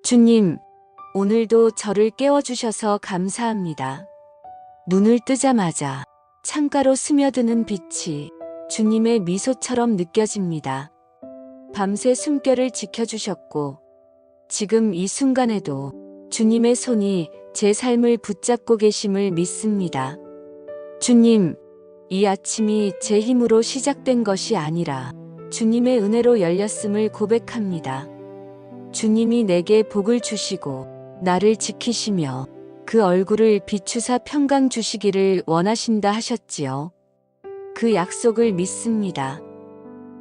주님, 오늘도 저를 깨워주셔서 감사합니다. 눈을 뜨자마자 창가로 스며드는 빛이 주님의 미소처럼 느껴집니다. 밤새 숨결을 지켜주셨고, 지금 이 순간에도 주님의 손이 제 삶을 붙잡고 계심을 믿습니다. 주님, 이 아침이 제 힘으로 시작된 것이 아니라 주님의 은혜로 열렸음을 고백합니다. 주님이 내게 복을 주시고 나를 지키시며 그 얼굴을 비추사 평강 주시기를 원하신다 하셨지요. 그 약속을 믿습니다.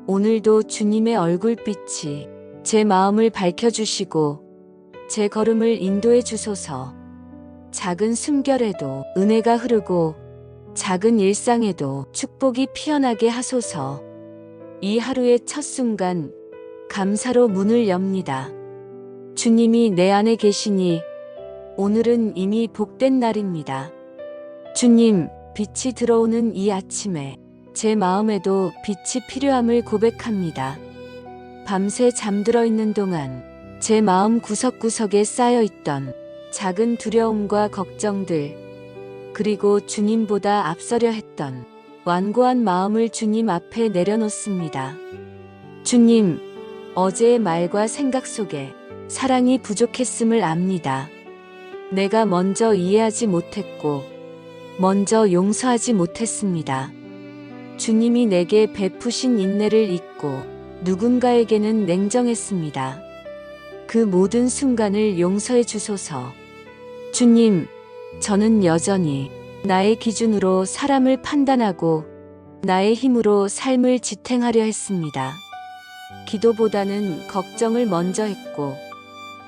오늘도 주님의 얼굴빛이 제 마음을 밝혀주시고 제 걸음을 인도해 주소서. 작은 숨결에도 은혜가 흐르고 작은 일상에도 축복이 피어나게 하소서. 이 하루의 첫 순간 감사로 문을 엽니다. 주님이 내 안에 계시니 오늘은 이미 복된 날입니다. 주님, 빛이 들어오는 이 아침에 제 마음에도 빛이 필요함을 고백합니다. 밤새 잠들어 있는 동안 제 마음 구석구석에 쌓여있던 작은 두려움과 걱정들, 그리고 주님보다 앞서려 했던 완고한 마음을 주님 앞에 내려놓습니다. 주님, 어제의 말과 생각 속에 사랑이 부족했음을 압니다. 내가 먼저 이해하지 못했고, 먼저 용서하지 못했습니다. 주님이 내게 베푸신 인내를 잊고 누군가에게는 냉정했습니다. 그 모든 순간을 용서해 주소서. 주님, 저는 여전히 나의 기준으로 사람을 판단하고 나의 힘으로 삶을 지탱하려 했습니다. 기도보다는 걱정을 먼저 했고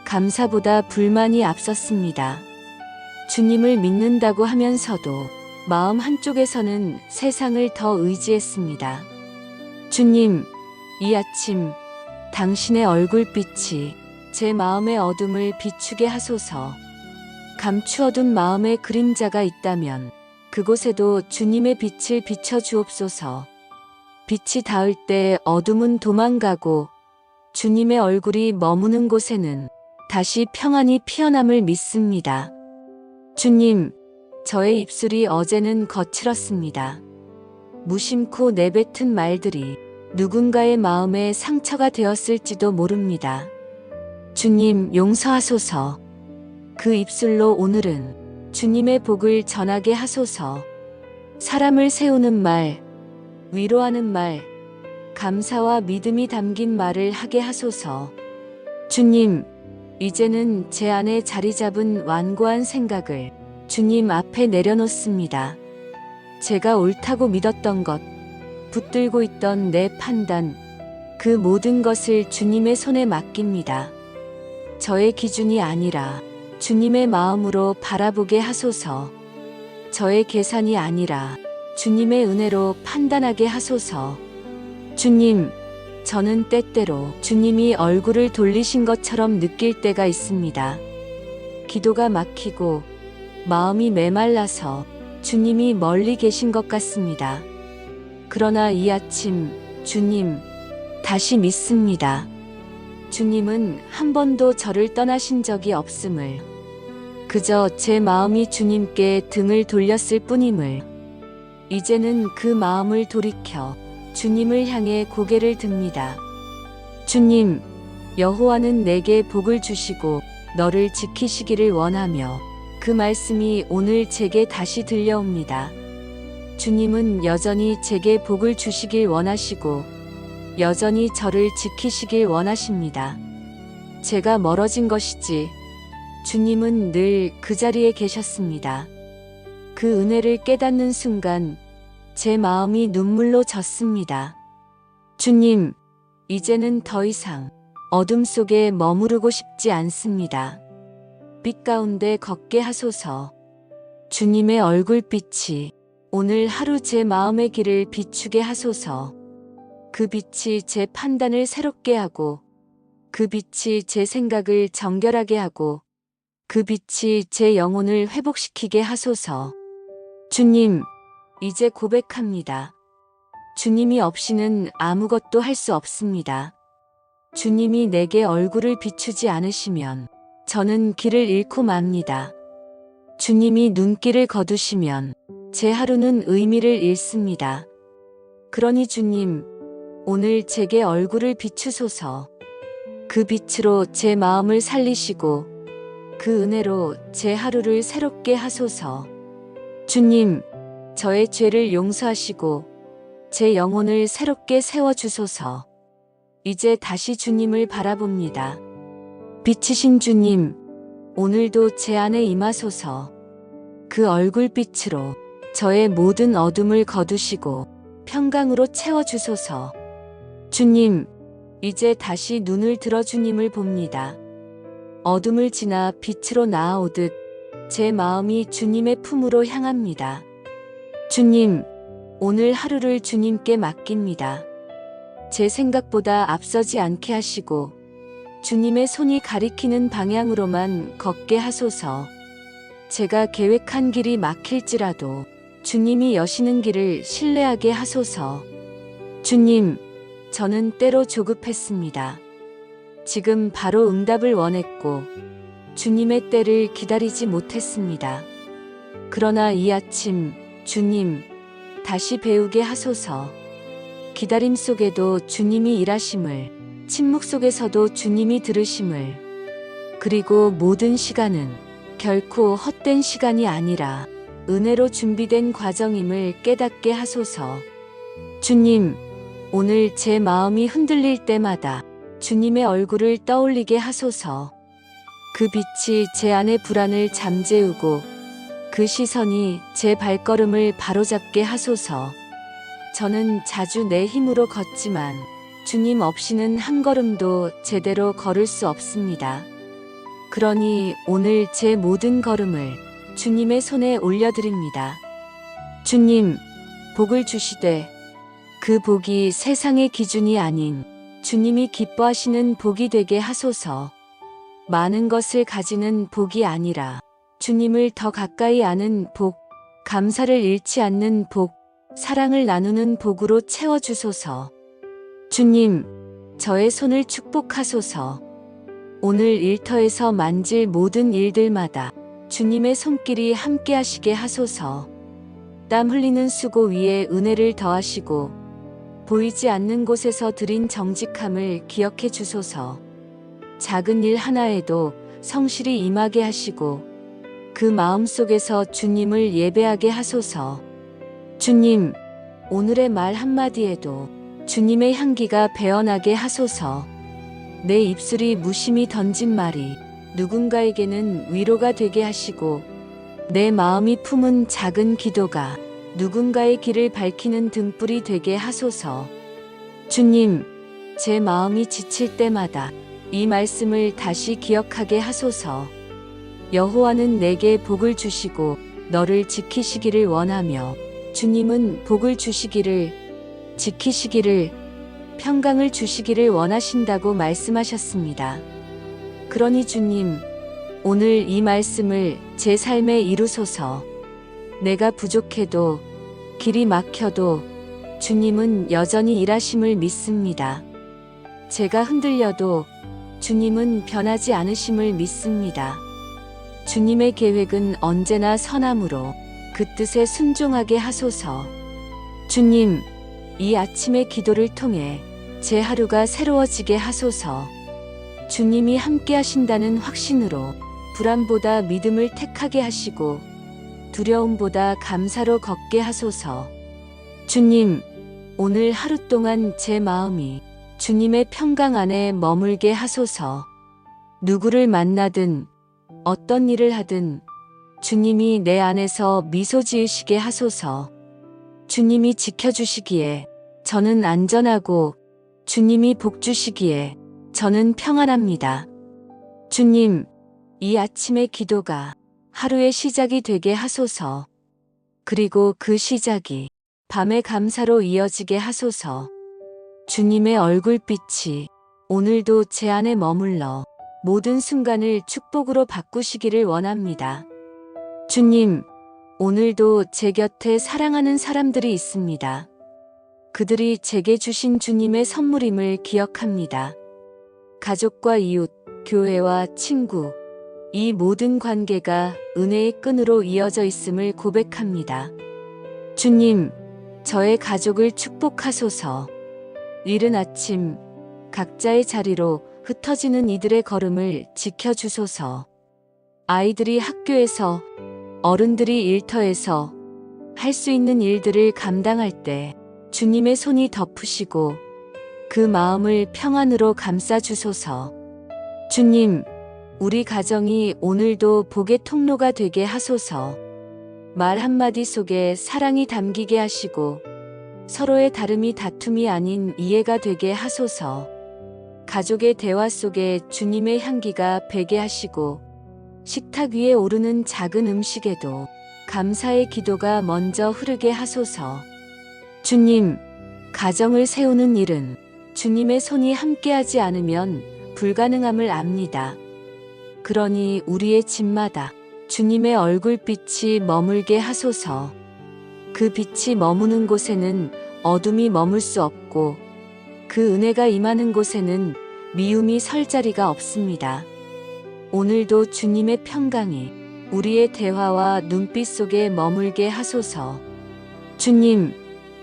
감사보다 불만이 앞섰습니다. 주님을 믿는다고 하면서도 마음 한쪽에서는 세상을 더 의지했습니다. 주님, 이 아침 당신의 얼굴빛이 제 마음의 어둠을 비추게 하소서. 감추어둔 마음의 그림자가 있다면 그곳에도 주님의 빛을 비춰주옵소서. 빛이 닿을 때 어둠은 도망가고 주님의 얼굴이 머무는 곳에는 다시 평안이 피어남을 믿습니다. 주님, 저의 입술이 어제는 거칠었습니다. 무심코 내뱉은 말들이 누군가의 마음에 상처가 되었을지도 모릅니다. 주님, 용서하소서. 그 입술로 오늘은 주님의 복을 전하게 하소서. 사람을 세우는 말, 위로하는 말, 감사와 믿음이 담긴 말을 하게 하소서. 주님, 이제는 제 안에 자리 잡은 완고한 생각을 주님 앞에 내려놓습니다. 제가 옳다고 믿었던 것, 붙들고 있던 내 판단, 그 모든 것을 주님의 손에 맡깁니다. 저의 기준이 아니라 주님의 마음으로 바라보게 하소서. 저의 계산이 아니라 주님의 은혜로 판단하게 하소서. 주님, 저는 때때로 주님이 얼굴을 돌리신 것처럼 느낄 때가 있습니다. 기도가 막히고 마음이 메말라서 주님이 멀리 계신 것 같습니다. 그러나 이 아침 주님, 다시 믿습니다. 주님은 한 번도 저를 떠나신 적이 없음을, 그저 제 마음이 주님께 등을 돌렸을 뿐임을, 이제는 그 마음을 돌이켜 주님을 향해 고개를 듭니다. 주님, 여호와는 내게 복을 주시고 너를 지키시기를 원하며 그 말씀이 오늘 제게 다시 들려옵니다. 주님은 여전히 제게 복을 주시길 원하시고 여전히 저를 지키시길 원하십니다. 제가 멀어진 것이지 주님은 늘 그 자리에 계셨습니다. 그 은혜를 깨닫는 순간 제 마음이 눈물로 젖습니다. 주님, 이제는 더 이상 어둠 속에 머무르고 싶지 않습니다. 빛 가운데 걷게 하소서. 주님의 얼굴빛이 오늘 하루 제 마음의 길을 비추게 하소서. 그 빛이 제 판단을 새롭게 하고, 그 빛이 제 생각을 정결하게 하고, 그 빛이 제 영혼을 회복시키게 하소서. 주님, 이제 고백합니다. 주님이 없이는 아무것도 할 수 없습니다. 주님이 내게 얼굴을 비추지 않으시면 저는 길을 잃고 맙니다. 주님이 눈길을 거두시면 제 하루는 의미를 잃습니다. 그러니 주님, 오늘 제게 얼굴을 비추소서. 그 빛으로 제 마음을 살리시고 그 은혜로 제 하루를 새롭게 하소서. 주님, 저의 죄를 용서하시고 제 영혼을 새롭게 세워주소서. 이제 다시 주님을 바라봅니다. 빛이신 주님, 오늘도 제 안에 임하소서. 그 얼굴빛으로 저의 모든 어둠을 거두시고 평강으로 채워주소서. 주님, 이제 다시 눈을 들어 주님을 봅니다. 어둠을 지나 빛으로 나아오듯 제 마음이 주님의 품으로 향합니다. 주님, 오늘 하루를 주님께 맡깁니다. 제 생각보다 앞서지 않게 하시고 주님의 손이 가리키는 방향으로만 걷게 하소서. 제가 계획한 길이 막힐지라도 주님이 여시는 길을 신뢰하게 하소서. 주님, 저는 때로 조급했습니다. 지금 바로 응답을 원했고 주님의 때를 기다리지 못했습니다. 그러나 이 아침 주님, 다시 배우게 하소서. 기다림 속에도 주님이 일하심을, 침묵 속에서도 주님이 들으심을, 그리고 모든 시간은 결코 헛된 시간이 아니라 은혜로 준비된 과정임을 깨닫게 하소서. 주님, 오늘 제 마음이 흔들릴 때마다 주님의 얼굴을 떠올리게 하소서. 그 빛이 제 안의 불안을 잠재우고 그 시선이 제 발걸음을 바로잡게 하소서. 저는 자주 내 힘으로 걷지만 주님 없이는 한 걸음도 제대로 걸을 수 없습니다. 그러니 오늘 제 모든 걸음을 주님의 손에 올려드립니다. 주님, 복을 주시되 그 복이 세상의 기준이 아닌 주님이 기뻐하시는 복이 되게 하소서. 많은 것을 가지는 복이 아니라 주님을 더 가까이 아는 복, 감사를 잃지 않는 복, 사랑을 나누는 복으로 채워주소서. 주님, 저의 손을 축복하소서. 오늘 일터에서 만질 모든 일들마다 주님의 손길이 함께 하시게 하소서. 땀 흘리는 수고 위에 은혜를 더하시고 보이지 않는 곳에서 드린 정직함을 기억해 주소서. 작은 일 하나에도 성실히 임하게 하시고 그 마음 속에서 주님을 예배하게 하소서. 주님, 오늘의 말 한마디에도 주님의 향기가 배어나게 하소서. 내 입술이 무심히 던진 말이 누군가에게는 위로가 되게 하시고 내 마음이 품은 작은 기도가 누군가의 길을 밝히는 등불이 되게 하소서. 주님, 제 마음이 지칠 때마다 이 말씀을 다시 기억하게 하소서. 여호와는 내게 복을 주시고 너를 지키시기를 원하며 주님은 복을 주시기를, 지키시기를, 평강을 주시기를 원하신다고 말씀하셨습니다. 그러니 주님, 오늘 이 말씀을 제 삶에 이루소서. 내가 부족해도 길이 막혀도 주님은 여전히 일하심을 믿습니다. 제가 흔들려도 주님은 변하지 않으심을 믿습니다. 주님의 계획은 언제나 선함으로 그 뜻에 순종하게 하소서. 주님, 이 아침의 기도를 통해 제 하루가 새로워지게 하소서. 주님이 함께 하신다는 확신으로 불안보다 믿음을 택하게 하시고 두려움보다 감사로 걷게 하소서. 주님, 오늘 하루 동안 제 마음이 주님의 평강 안에 머물게 하소서. 누구를 만나든 어떤 일을 하든 주님이 내 안에서 미소 지으시게 하소서. 주님이 지켜주시기에 저는 안전하고 주님이 복 주시기에 저는 평안합니다. 주님, 이 아침의 기도가 하루의 시작이 되게 하소서. 그리고 그 시작이 밤의 감사로 이어지게 하소서. 주님의 얼굴빛이 오늘도 제 안에 머물러 모든 순간을 축복으로 바꾸시기를 원합니다. 주님, 오늘도 제 곁에 사랑하는 사람들이 있습니다. 그들이 제게 주신 주님의 선물임을 기억합니다. 가족과 이웃, 교회와 친구, 이 모든 관계가 은혜의 끈으로 이어져 있음을 고백합니다. 주님, 저의 가족을 축복하소서. 이른 아침 각자의 자리로 흩어지는 이들의 걸음을 지켜주소서. 아이들이 학교에서, 어른들이 일터에서 할 수 있는 일들을 감당할 때 주님의 손이 덮으시고 그 마음을 평안으로 감싸주소서. 주님, 우리 가정이 오늘도 복의 통로가 되게 하소서. 말 한마디 속에 사랑이 담기게 하시고 서로의 다름이 다툼이 아닌 이해가 되게 하소서. 가족의 대화 속에 주님의 향기가 배게 하시고 식탁 위에 오르는 작은 음식에도 감사의 기도가 먼저 흐르게 하소서. 주님, 가정을 세우는 일은 주님의 손이 함께하지 않으면 불가능함을 압니다. 그러니 우리의 집마다 주님의 얼굴빛이 머물게 하소서. 그 빛이 머무는 곳에는 어둠이 머물 수 없고 그 은혜가 임하는 곳에는 미움이 설 자리가 없습니다. 오늘도 주님의 평강이 우리의 대화와 눈빛 속에 머물게 하소서. 주님,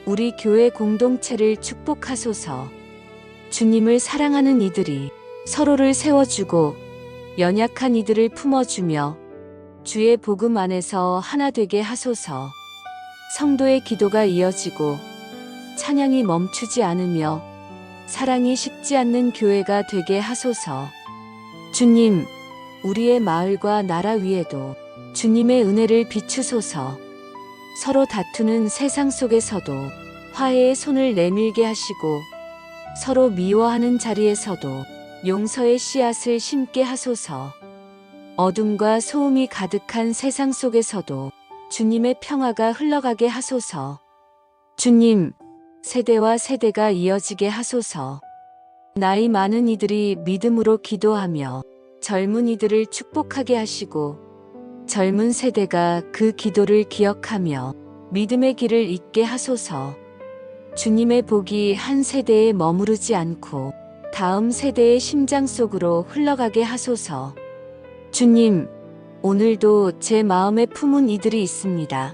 우리 교회 공동체를 축복하소서. 주님을 사랑하는 이들이 서로를 세워주고 연약한 이들을 품어주며 주의 복음 안에서 하나 되게 하소서. 성도의 기도가 이어지고 찬양이 멈추지 않으며 사랑이 식지 않는 교회가 되게 하소서. 주님, 우리의 마을과 나라 위에도 주님의 은혜를 비추소서. 서로 다투는 세상 속에서도 화해의 손을 내밀게 하시고 서로 미워하는 자리에서도 용서의 씨앗을 심게 하소서. 어둠과 소음이 가득한 세상 속에서도 주님의 평화가 흘러가게 하소서. 주님, 세대와 세대가 이어지게 하소서. 나이 많은 이들이 믿음으로 기도하며 젊은 이들을 축복하게 하시고 젊은 세대가 그 기도를 기억하며 믿음의 길을 잇게 하소서. 주님의 복이 한 세대에 머무르지 않고 다음 세대의 심장 속으로 흘러가게 하소서. 주님, 오늘도 제 마음에 품은 이들이 있습니다.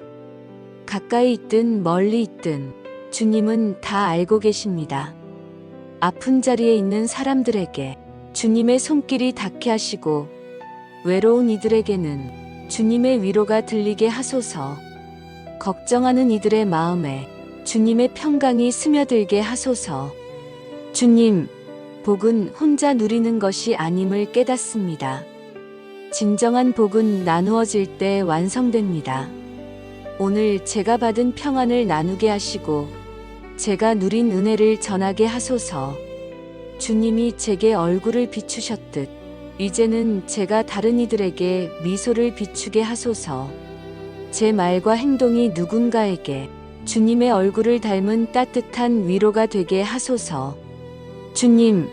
가까이 있든 멀리 있든 주님은 다 알고 계십니다. 아픈 자리에 있는 사람들에게 주님의 손길이 닿게 하시고 외로운 이들에게는 주님의 위로가 들리게 하소서. 걱정하는 이들의 마음에 주님의 평강이 스며들게 하소서. 주님, 복은 혼자 누리는 것이 아님을 깨닫습니다. 진정한 복은 나누어질 때 완성됩니다. 오늘 제가 받은 평안을 나누게 하시고 제가 누린 은혜를 전하게 하소서. 주님이 제게 얼굴을 비추셨듯 이제는 제가 다른 이들에게 미소를 비추게 하소서. 제 말과 행동이 누군가에게 주님의 얼굴을 닮은 따뜻한 위로가 되게 하소서. 주님,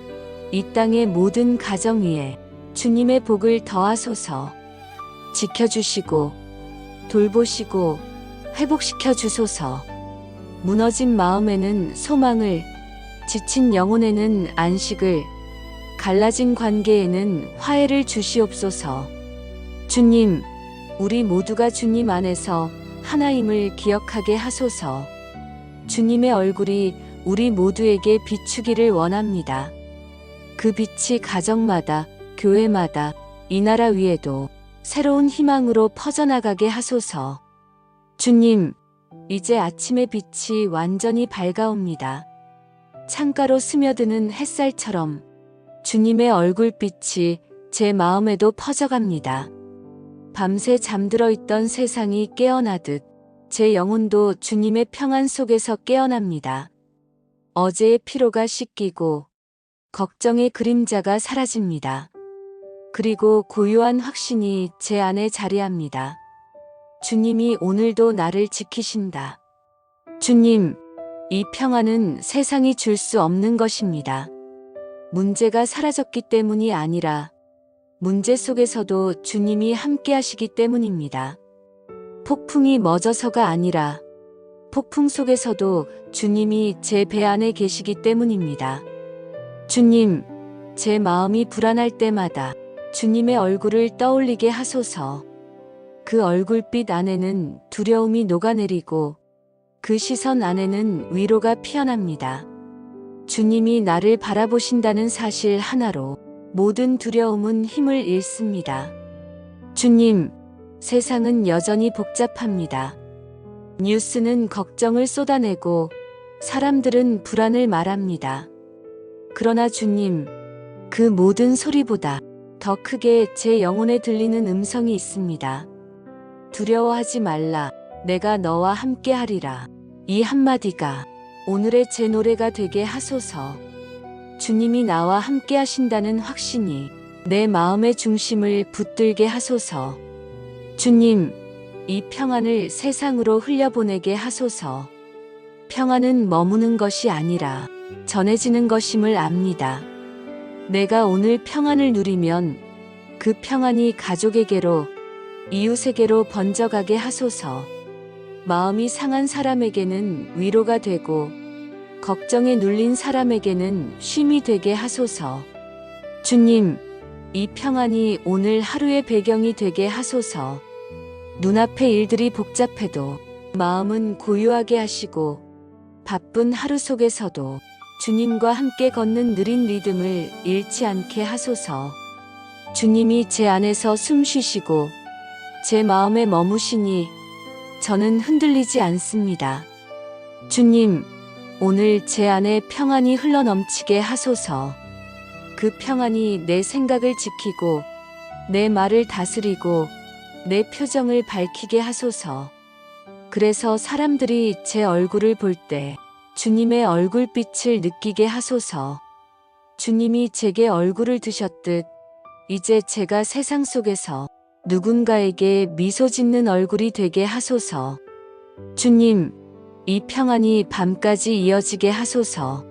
이 땅의 모든 가정 위에 주님의 복을 더하소서. 지켜주시고 돌보시고 회복시켜 주소서. 무너진 마음에는 소망을, 지친 영혼에는 안식을, 갈라진 관계에는 화해를 주시옵소서. 주님, 우리 모두가 주님 안에서 하나임을 기억하게 하소서. 주님의 얼굴이 우리 모두에게 비추기를 원합니다. 그 빛이 가정마다, 교회마다, 이 나라 위에도 새로운 희망으로 퍼져나가게 하소서. 주님, 이제 아침의 빛이 완전히 밝아옵니다. 창가로 스며드는 햇살처럼 주님의 얼굴빛이 제 마음에도 퍼져갑니다. 밤새 잠들어 있던 세상이 깨어나듯 제 영혼도 주님의 평안 속에서 깨어납니다. 어제의 피로가 씻기고 걱정의 그림자가 사라집니다. 그리고 고요한 확신이 제 안에 자리합니다. 주님이 오늘도 나를 지키신다. 주님, 이 평안은 세상이 줄 수 없는 것입니다. 문제가 사라졌기 때문이 아니라 문제 속에서도 주님이 함께 하시기 때문입니다. 폭풍이 멎어서가 아니라 폭풍 속에서도 주님이 제 배 안에 계시기 때문입니다. 주님, 제 마음이 불안할 때마다 주님의 얼굴을 떠올리게 하소서. 그 얼굴빛 안에는 두려움이 녹아내리고 그 시선 안에는 위로가 피어납니다. 주님이 나를 바라보신다는 사실 하나로 모든 두려움은 힘을 잃습니다. 주님, 세상은 여전히 복잡합니다. 뉴스는 걱정을 쏟아내고 사람들은 불안을 말합니다. 그러나 주님, 그 모든 소리보다 더 크게 제 영혼에 들리는 음성이 있습니다. 두려워하지 말라. 내가 너와 함께 하리라. 이 한마디가 오늘의 제 노래가 되게 하소서. 주님이 나와 함께 하신다는 확신이 내 마음의 중심을 붙들게 하소서. 주님, 이 평안을 세상으로 흘려보내게 하소서. 평안은 머무는 것이 아니라 전해지는 것임을 압니다. 내가 오늘 평안을 누리면 그 평안이 가족에게로, 이웃에게로 번져가게 하소서. 마음이 상한 사람에게는 위로가 되고 걱정에 눌린 사람에게는 쉼이 되게 하소서. 주님, 이 평안이 오늘 하루의 배경이 되게 하소서. 눈앞의 일들이 복잡해도 마음은 고요하게 하시고 바쁜 하루 속에서도 주님과 함께 걷는 느린 리듬을 잃지 않게 하소서. 주님이 제 안에서 숨 쉬시고 제 마음에 머무시니 저는 흔들리지 않습니다. 주님, 오늘 제 안에 평안이 흘러넘치게 하소서. 그 평안이 내 생각을 지키고 내 말을 다스리고 내 표정을 밝히게 하소서. 그래서 사람들이 제 얼굴을 볼 때 주님의 얼굴빛을 느끼게 하소서. 주님이 제게 얼굴을 두셨듯 이제 제가 세상 속에서 누군가에게 미소 짓는 얼굴이 되게 하소서. 주님, 이 평안이 밤까지 이어지게 하소서.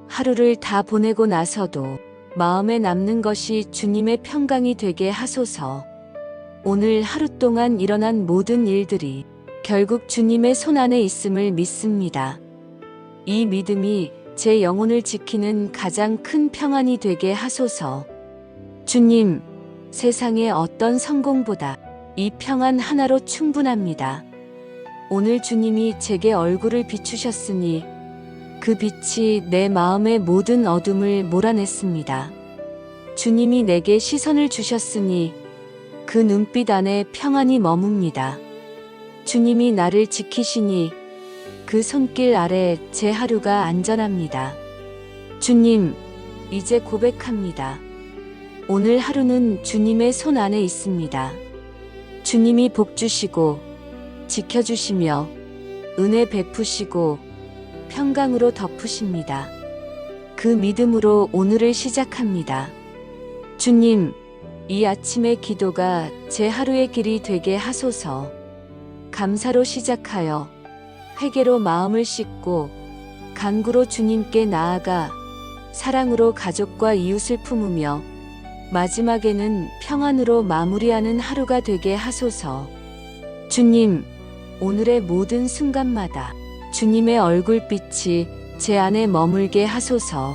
하루를 다 보내고 나서도 마음에 남는 것이 주님의 평강이 되게 하소서. 오늘 하루 동안 일어난 모든 일들이 결국 주님의 손 안에 있음을 믿습니다. 이 믿음이 제 영혼을 지키는 가장 큰 평안이 되게 하소서. 주님, 세상의 어떤 성공보다 이 평안 하나로 충분합니다. 오늘 주님이 제게 얼굴을 비추셨으니 그 빛이 내 마음의 모든 어둠을 몰아냈습니다. 주님이 내게 시선을 주셨으니 그 눈빛 안에 평안이 머뭅니다. 주님이 나를 지키시니 그 손길 아래 제 하루가 안전합니다. 주님, 이제 고백합니다. 오늘 하루는 주님의 손 안에 있습니다. 주님이 복 주시고 지켜주시며 은혜 베푸시고 평강으로 덮으십니다. 그 믿음으로 오늘을 시작합니다. 주님, 이 아침의 기도가 제 하루의 길이 되게 하소서. 감사로 시작하여 회개로 마음을 씻고 간구로 주님께 나아가 사랑으로 가족과 이웃을 품으며 마지막에는 평안으로 마무리하는 하루가 되게 하소서. 주님, 오늘의 모든 순간마다 주님의 얼굴빛이 제 안에 머물게 하소서.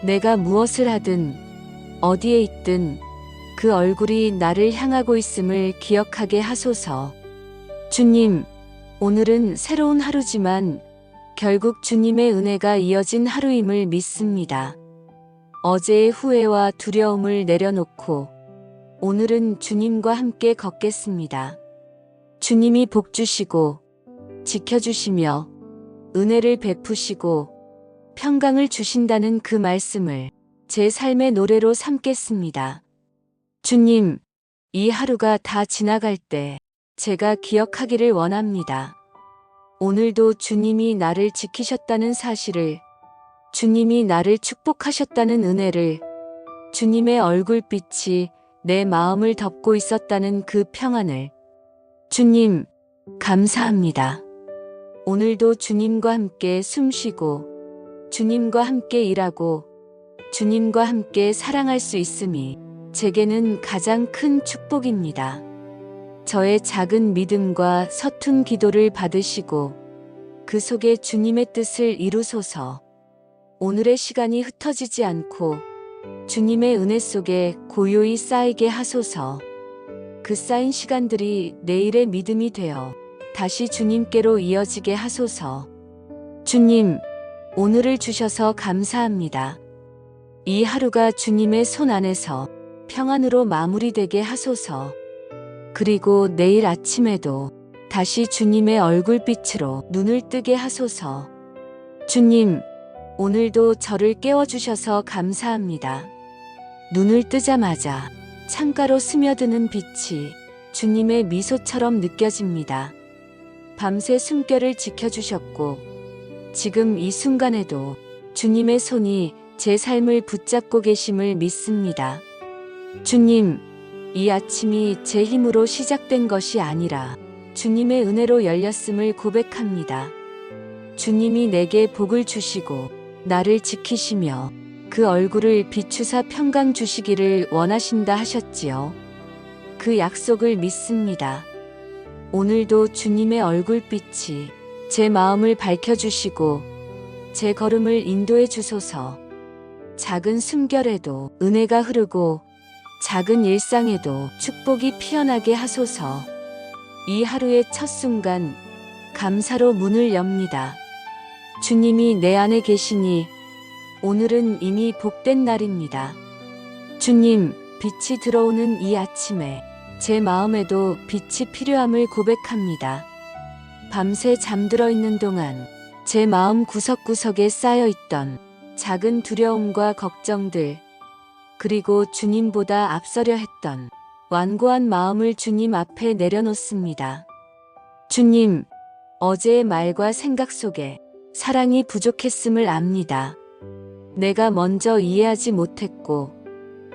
내가 무엇을 하든 어디에 있든 그 얼굴이 나를 향하고 있음을 기억하게 하소서. 주님, 오늘은 새로운 하루지만 결국 주님의 은혜가 이어진 하루임을 믿습니다. 어제의 후회와 두려움을 내려놓고 오늘은 주님과 함께 걷겠습니다. 주님이 복 주시고 지켜주시며 은혜를 베푸시고 평강을 주신다는 그 말씀을 제 삶의 노래로 삼겠습니다. 주님, 이 하루가 다 지나갈 때 제가 기억하기를 원합니다. 오늘도 주님이 나를 지키셨다는 사실을, 주님이 나를 축복하셨다는 은혜를, 주님의 얼굴빛이 내 마음을 덮고 있었다는 그 평안을. 주님, 감사합니다. 오늘도 주님과 함께 숨쉬고, 주님과 함께 일하고, 주님과 함께 사랑할 수 있음이 제게는 가장 큰 축복입니다. 저의 작은 믿음과 서툰 기도를 받으시고 그 속에 주님의 뜻을 이루소서. 오늘의 시간이 흩어지지 않고 주님의 은혜 속에 고요히 쌓이게 하소서. 그 쌓인 시간들이 내일의 믿음이 되어 다시 주님께로 이어지게 하소서. 주님, 오늘을 주셔서 감사합니다. 이 하루가 주님의 손 안에서 평안으로 마무리되게 하소서. 그리고 내일 아침에도 다시 주님의 얼굴빛으로 눈을 뜨게 하소서. 주님, 오늘도 저를 깨워주셔서 감사합니다. 눈을 뜨자마자 창가로 스며드는 빛이 주님의 미소처럼 느껴집니다. 밤새 숨결을 지켜주셨고 지금 이 순간에도 주님의 손이 제 삶을 붙잡고 계심을 믿습니다. 주님, 이 아침이 제 힘으로 시작된 것이 아니라 주님의 은혜로 열렸음을 고백합니다. 주님이 내게 복을 주시고 나를 지키시며 그 얼굴을 비추사 평강 주시기를 원하신다 하셨지요. 그 약속을 믿습니다. 오늘도 주님의 얼굴빛이 제 마음을 밝혀주시고 제 걸음을 인도해 주소서. 작은 숨결에도 은혜가 흐르고 작은 일상에도 축복이 피어나게 하소서. 이 하루의 첫 순간 감사로 문을 엽니다. 주님이 내 안에 계시니 오늘은 이미 복된 날입니다. 주님, 빛이 들어오는 이 아침에 제 마음에도 빛이 필요함을 고백합니다. 밤새 잠들어 있는 동안 제 마음 구석구석에 쌓여있던 작은 두려움과 걱정들, 그리고 주님보다 앞서려 했던 완고한 마음을 주님 앞에 내려놓습니다. 주님, 어제의 말과 생각 속에 사랑이 부족했음을 압니다. 내가 먼저 이해하지 못했고,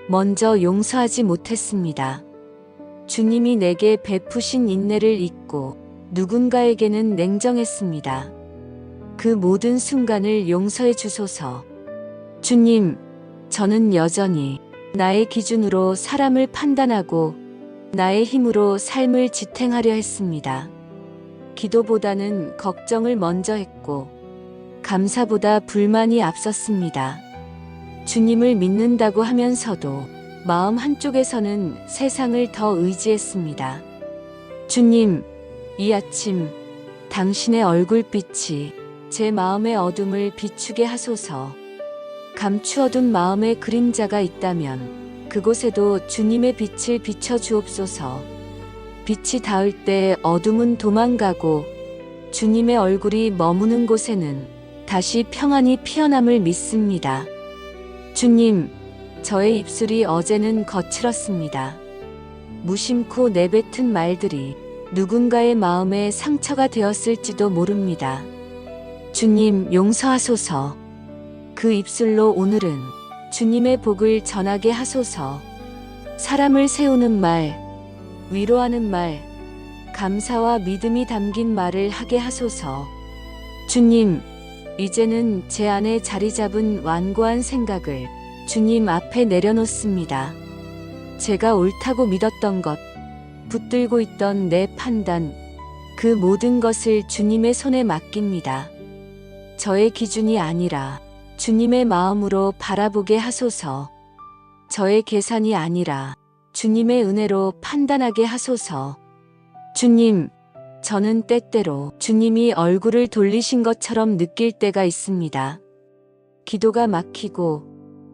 먼저 용서하지 못했습니다. 주님이 내게 베푸신 인내를 잊고 누군가에게는 냉정했습니다. 그 모든 순간을 용서해 주소서. 주님, 저는 여전히 나의 기준으로 사람을 판단하고 나의 힘으로 삶을 지탱하려 했습니다. 기도보다는 걱정을 먼저 했고 감사보다 불만이 앞섰습니다. 주님을 믿는다고 하면서도 마음 한쪽에서는 세상을 더 의지했습니다. 주님, 이 아침 당신의 얼굴빛이 제 마음의 어둠을 비추게 하소서. 감추어둔 마음의 그림자가 있다면 그곳에도 주님의 빛을 비춰 주옵소서. 빛이 닿을 때 어둠은 도망가고 주님의 얼굴이 머무는 곳에는 다시 평안이 피어남을 믿습니다. 주님, 저의 입술이 어제는 거칠었습니다. 무심코 내뱉은 말들이 누군가의 마음에 상처가 되었을지도 모릅니다. 주님, 용서하소서. 그 입술로 오늘은 주님의 복을 전하게 하소서. 사람을 세우는 말, 위로하는 말, 감사와 믿음이 담긴 말을 하게 하소서. 주님, 이제는 제 안에 자리 잡은 완고한 생각을 주님 앞에 내려놓습니다. 제가 옳다고 믿었던 것, 붙들고 있던 내 판단, 그 모든 것을 주님의 손에 맡깁니다. 저의 기준이 아니라 주님의 마음으로 바라보게 하소서. 저의 계산이 아니라 주님의 은혜로 판단하게 하소서. 주님, 저는 때때로 주님이 얼굴을 돌리신 것처럼 느낄 때가 있습니다. 기도가 막히고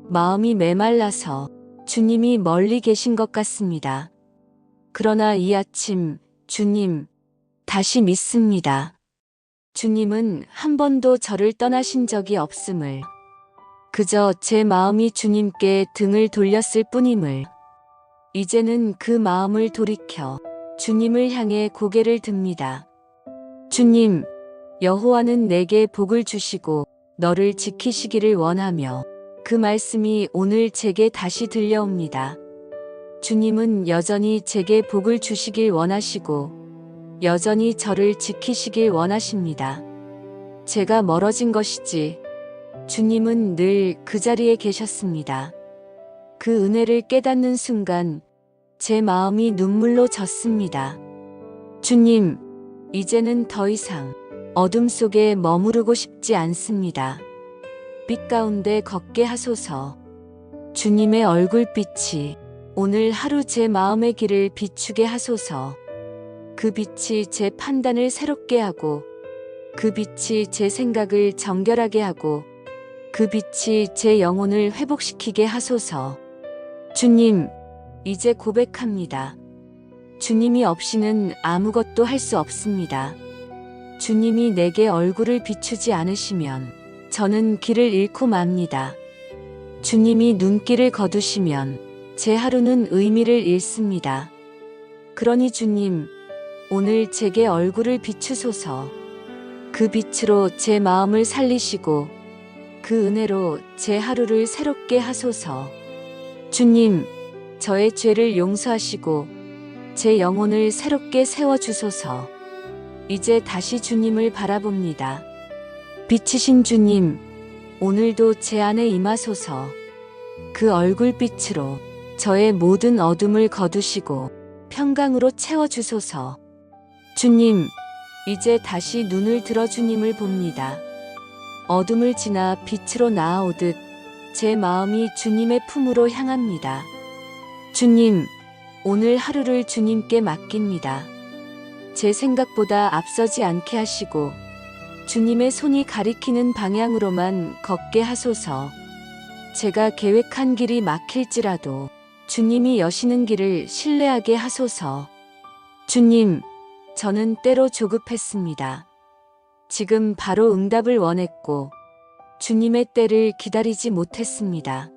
마음이 메말라서 주님이 멀리 계신 것 같습니다. 그러나 이 아침 주님, 다시 믿습니다. 주님은 한 번도 저를 떠나신 적이 없음을, 그저 제 마음이 주님께 등을 돌렸을 뿐임을, 이제는 그 마음을 돌이켜 주님을 향해 고개를 듭니다. 주님, 여호와는 내게 복을 주시고 너를 지키시기를 원하며 그 말씀이 오늘 제게 다시 들려옵니다. 주님은 여전히 제게 복을 주시길 원하시고 여전히 저를 지키시길 원하십니다. 제가 멀어진 것이지 주님은 늘 그 자리에 계셨습니다. 그 은혜를 깨닫는 순간 제 마음이 눈물로 젖습니다. 주님, 이제는 더 이상 어둠 속에 머무르고 싶지 않습니다. 빛 가운데 걷게 하소서. 주님의 얼굴빛이 오늘 하루 제 마음의 길을 비추게 하소서. 그 빛이 제 판단을 새롭게 하고, 그 빛이 제 생각을 정결하게 하고, 그 빛이 제 영혼을 회복시키게 하소서. 주님, 이제 고백합니다. 주님이 없이는 아무것도 할 수 없습니다. 주님이 내게 얼굴을 비추지 않으시면 저는 길을 잃고 맙니다. 주님이 눈길을 거두시면 제 하루는 의미를 잃습니다. 그러니 주님, 오늘 제게 얼굴을 비추소서. 그 빛으로 제 마음을 살리시고 그 은혜로 제 하루를 새롭게 하소서. 주님, 저의 죄를 용서하시고 제 영혼을 새롭게 세워주소서. 이제 다시 주님을 바라봅니다. 빛이신 주님, 오늘도 제 안에 임하소서. 그 얼굴빛으로 저의 모든 어둠을 거두시고 평강으로 채워주소서. 주님, 이제 다시 눈을 들어 주님을 봅니다. 어둠을 지나 빛으로 나아오듯 제 마음이 주님의 품으로 향합니다. 주님, 오늘 하루를 주님께 맡깁니다. 제 생각보다 앞서지 않게 하시고 주님의 손이 가리키는 방향으로만 걷게 하소서. 제가 계획한 길이 막힐지라도 주님이 여시는 길을 신뢰하게 하소서. 주님, 저는 때로 조급했습니다. 지금 바로 응답을 원했고 주님의 때를 기다리지 못했습니다.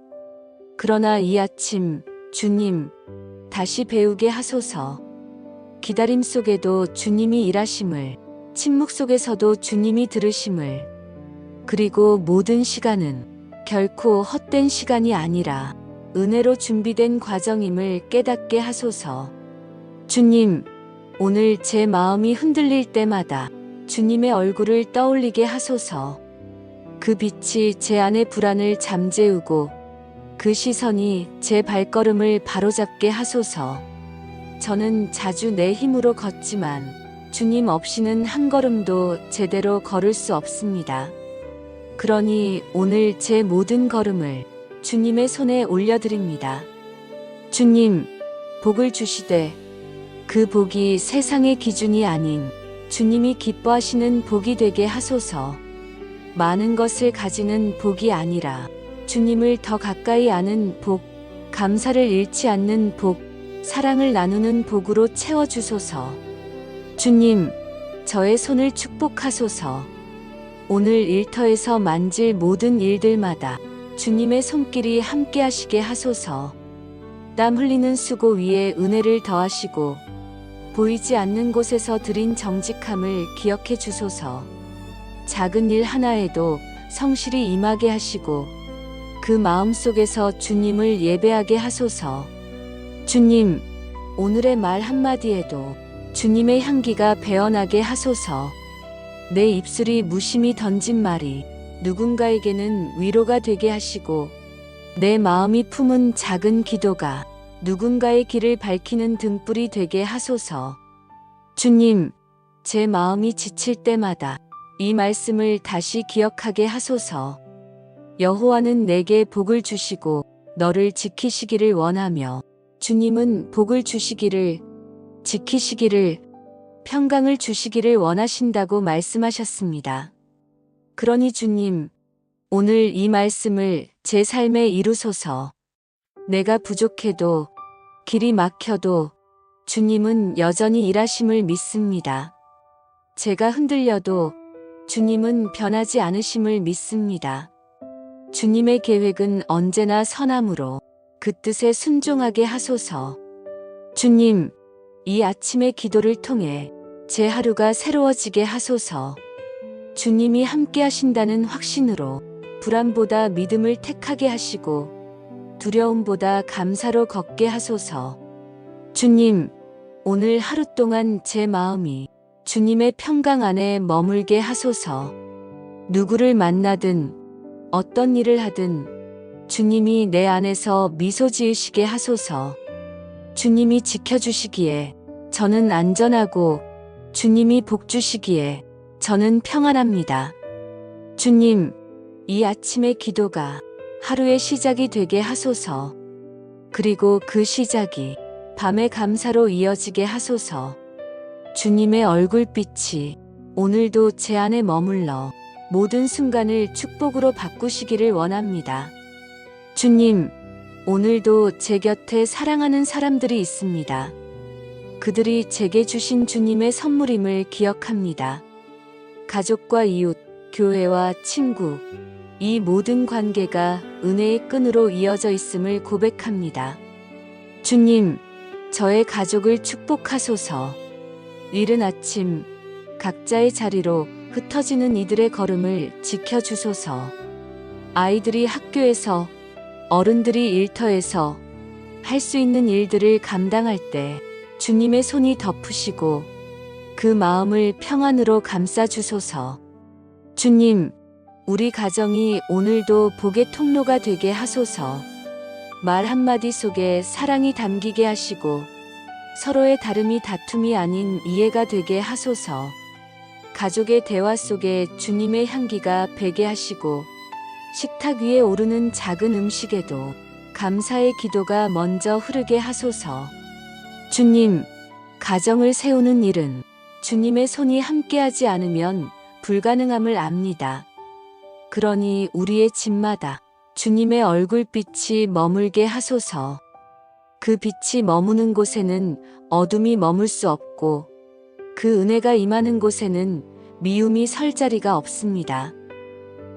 그러나 이 아침 주님, 다시 배우게 하소서. 기다림 속에도 주님이 일하심을, 침묵 속에서도 주님이 들으심을, 그리고 모든 시간은 결코 헛된 시간이 아니라 은혜로 준비된 과정임을 깨닫게 하소서. 주님, 오늘 제 마음이 흔들릴 때마다 주님의 얼굴을 떠올리게 하소서. 그 빛이 제 안의 불안을 잠재우고 그 시선이 제 발걸음을 바로잡게 하소서. 저는 자주 내 힘으로 걷지만 주님 없이는 한 걸음도 제대로 걸을 수 없습니다. 그러니 오늘 제 모든 걸음을 주님의 손에 올려드립니다. 주님, 복을 주시되 그 복이 세상의 기준이 아닌 주님이 기뻐하시는 복이 되게 하소서. 많은 것을 가지는 복이 아니라 주님을 더 가까이 아는 복, 감사를 잃지 않는 복, 사랑을 나누는 복으로 채워주소서. 주님, 저의 손을 축복하소서. 오늘 일터에서 만질 모든 일들마다 주님의 손길이 함께 하시게 하소서. 땀 흘리는 수고 위에 은혜를 더하시고 보이지 않는 곳에서 드린 정직함을 기억해 주소서. 작은 일 하나에도 성실히 임하게 하시고 그 마음 속에서 주님을 예배하게 하소서. 주님, 오늘의 말 한마디에도 주님의 향기가 배어나게 하소서. 내 입술이 무심히 던진 말이 누군가에게는 위로가 되게 하시고 내 마음이 품은 작은 기도가 누군가의 길을 밝히는 등불이 되게 하소서. 주님, 제 마음이 지칠 때마다 이 말씀을 다시 기억하게 하소서. 여호와는 내게 복을 주시고 너를 지키시기를 원하며 주님은 복을 주시기를, 지키시기를, 평강을 주시기를 원하신다고 말씀하셨습니다. 그러니 주님, 오늘 이 말씀을 제 삶에 이루소서. 내가 부족해도 길이 막혀도 주님은 여전히 일하심을 믿습니다. 제가 흔들려도 주님은 변하지 않으심을 믿습니다. 주님의 계획은 언제나 선함으로 그 뜻에 순종하게 하소서. 주님, 이 아침의 기도를 통해 제 하루가 새로워지게 하소서. 주님이 함께 하신다는 확신으로 불안보다 믿음을 택하게 하시고 두려움보다 감사로 걷게 하소서. 주님, 오늘 하루 동안 제 마음이 주님의 평강 안에 머물게 하소서. 누구를 만나든 어떤 일을 하든 주님이 내 안에서 미소 지으시게 하소서. 주님이 지켜주시기에 저는 안전하고 주님이 복 주시기에 저는 평안합니다. 주님, 이 아침의 기도가 하루의 시작이 되게 하소서. 그리고 그 시작이 밤의 감사로 이어지게 하소서. 주님의 얼굴빛이 오늘도 제 안에 머물러 모든 순간을 축복으로 바꾸시기를 원합니다. 주님, 오늘도 제 곁에 사랑하는 사람들이 있습니다. 그들이 제게 주신 주님의 선물임을 기억합니다. 가족과 이웃, 교회와 친구, 이 모든 관계가 은혜의 끈으로 이어져 있음을 고백합니다. 주님, 저의 가족을 축복하소서. 이른 아침, 각자의 자리로 흩어지는 이들의 걸음을 지켜주소서. 아이들이 학교에서, 어른들이 일터에서 할 수 있는 일들을 감당할 때 주님의 손이 덮으시고 그 마음을 평안으로 감싸주소서. 주님, 우리 가정이 오늘도 복의 통로가 되게 하소서. 말 한마디 속에 사랑이 담기게 하시고 서로의 다름이 다툼이 아닌 이해가 되게 하소서. 가족의 대화 속에 주님의 향기가 배게 하시고 식탁 위에 오르는 작은 음식에도 감사의 기도가 먼저 흐르게 하소서. 주님, 가정을 세우는 일은 주님의 손이 함께하지 않으면 불가능함을 압니다. 그러니 우리의 집마다 주님의 얼굴빛이 머물게 하소서. 그 빛이 머무는 곳에는 어둠이 머물 수 없고 그 은혜가 임하는 곳에는 미움이 설 자리가 없습니다.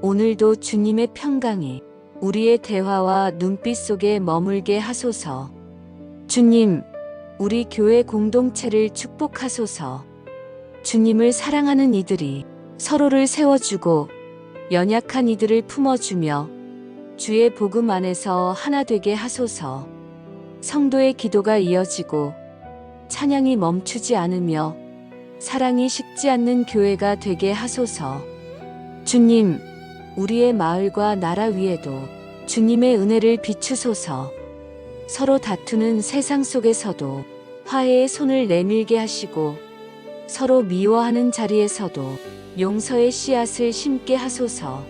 오늘도 주님의 평강이 우리의 대화와 눈빛 속에 머물게 하소서. 주님, 우리 교회 공동체를 축복하소서. 주님을 사랑하는 이들이 서로를 세워주고 연약한 이들을 품어주며 주의 복음 안에서 하나 되게 하소서. 성도의 기도가 이어지고 찬양이 멈추지 않으며 사랑이 식지 않는 교회가 되게 하소서. 주님, 우리의 마을과 나라 위에도 주님의 은혜를 비추소서. 서로 다투는 세상 속에서도 화해의 손을 내밀게 하시고 서로 미워하는 자리에서도 용서의 씨앗을 심게 하소서.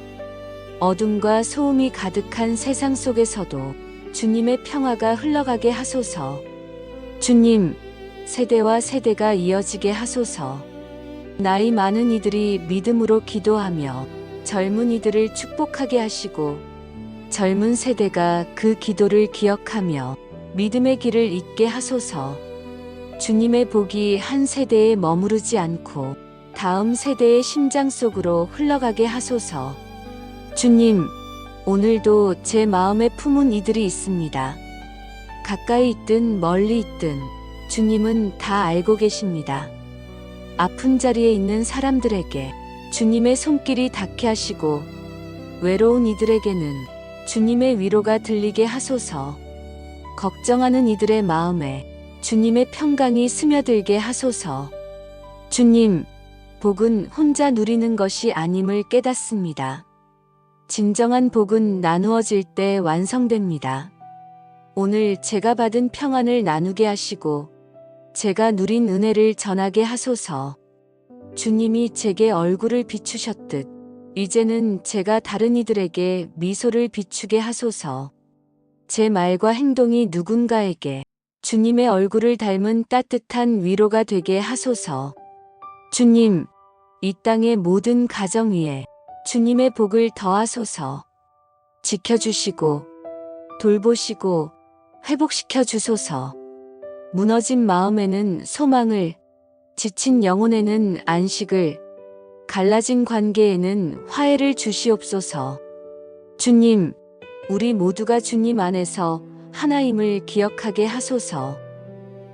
어둠과 소음이 가득한 세상 속에서도 주님의 평화가 흘러가게 하소서. 주님, 세대와 세대가 이어지게 하소서. 나이 많은 이들이 믿음으로 기도하며 젊은 이들을 축복하게 하시고 젊은 세대가 그 기도를 기억하며 믿음의 길을 잇게 하소서. 주님의 복이 한 세대에 머무르지 않고 다음 세대의 심장 속으로 흘러가게 하소서. 주님, 오늘도 제 마음에 품은 이들이 있습니다. 가까이 있든 멀리 있든 주님은 다 알고 계십니다. 아픈 자리에 있는 사람들에게 주님의 손길이 닿게 하시고 외로운 이들에게는 주님의 위로가 들리게 하소서. 걱정하는 이들의 마음에 주님의 평강이 스며들게 하소서. 주님, 복은 혼자 누리는 것이 아님을 깨닫습니다. 진정한 복은 나누어질 때 완성됩니다. 오늘 제가 받은 평안을 나누게 하시고 제가 누린 은혜를 전하게 하소서. 주님이 제게 얼굴을 비추셨듯 이제는 제가 다른 이들에게 미소를 비추게 하소서. 제 말과 행동이 누군가에게 주님의 얼굴을 닮은 따뜻한 위로가 되게 하소서. 주님, 이 땅의 모든 가정 위에 주님의 복을 더하소서. 지켜주시고 돌보시고 회복시켜 주소서. 무너진 마음에는 소망을, 지친 영혼에는 안식을, 갈라진 관계에는 화해를 주시옵소서. 주님, 우리 모두가 주님 안에서 하나임을 기억하게 하소서.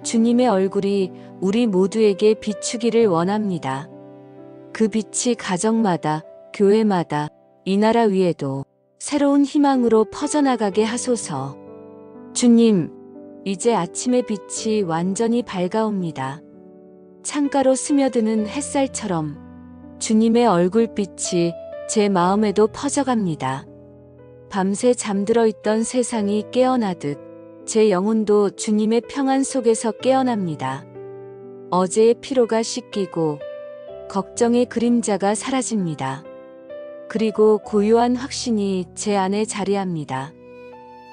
주님의 얼굴이 우리 모두에게 비추기를 원합니다. 그 빛이 가정마다, 교회마다, 이 나라 위에도 새로운 희망으로 퍼져나가게 하소서. 주님, 이제 아침의 빛이 완전히 밝아옵니다. 창가로 스며드는 햇살처럼 주님의 얼굴빛이 제 마음에도 퍼져갑니다. 밤새 잠들어 있던 세상이 깨어나듯 제 영혼도 주님의 평안 속에서 깨어납니다. 어제의 피로가 씻기고 걱정의 그림자가 사라집니다. 그리고 고요한 확신이 제 안에 자리합니다.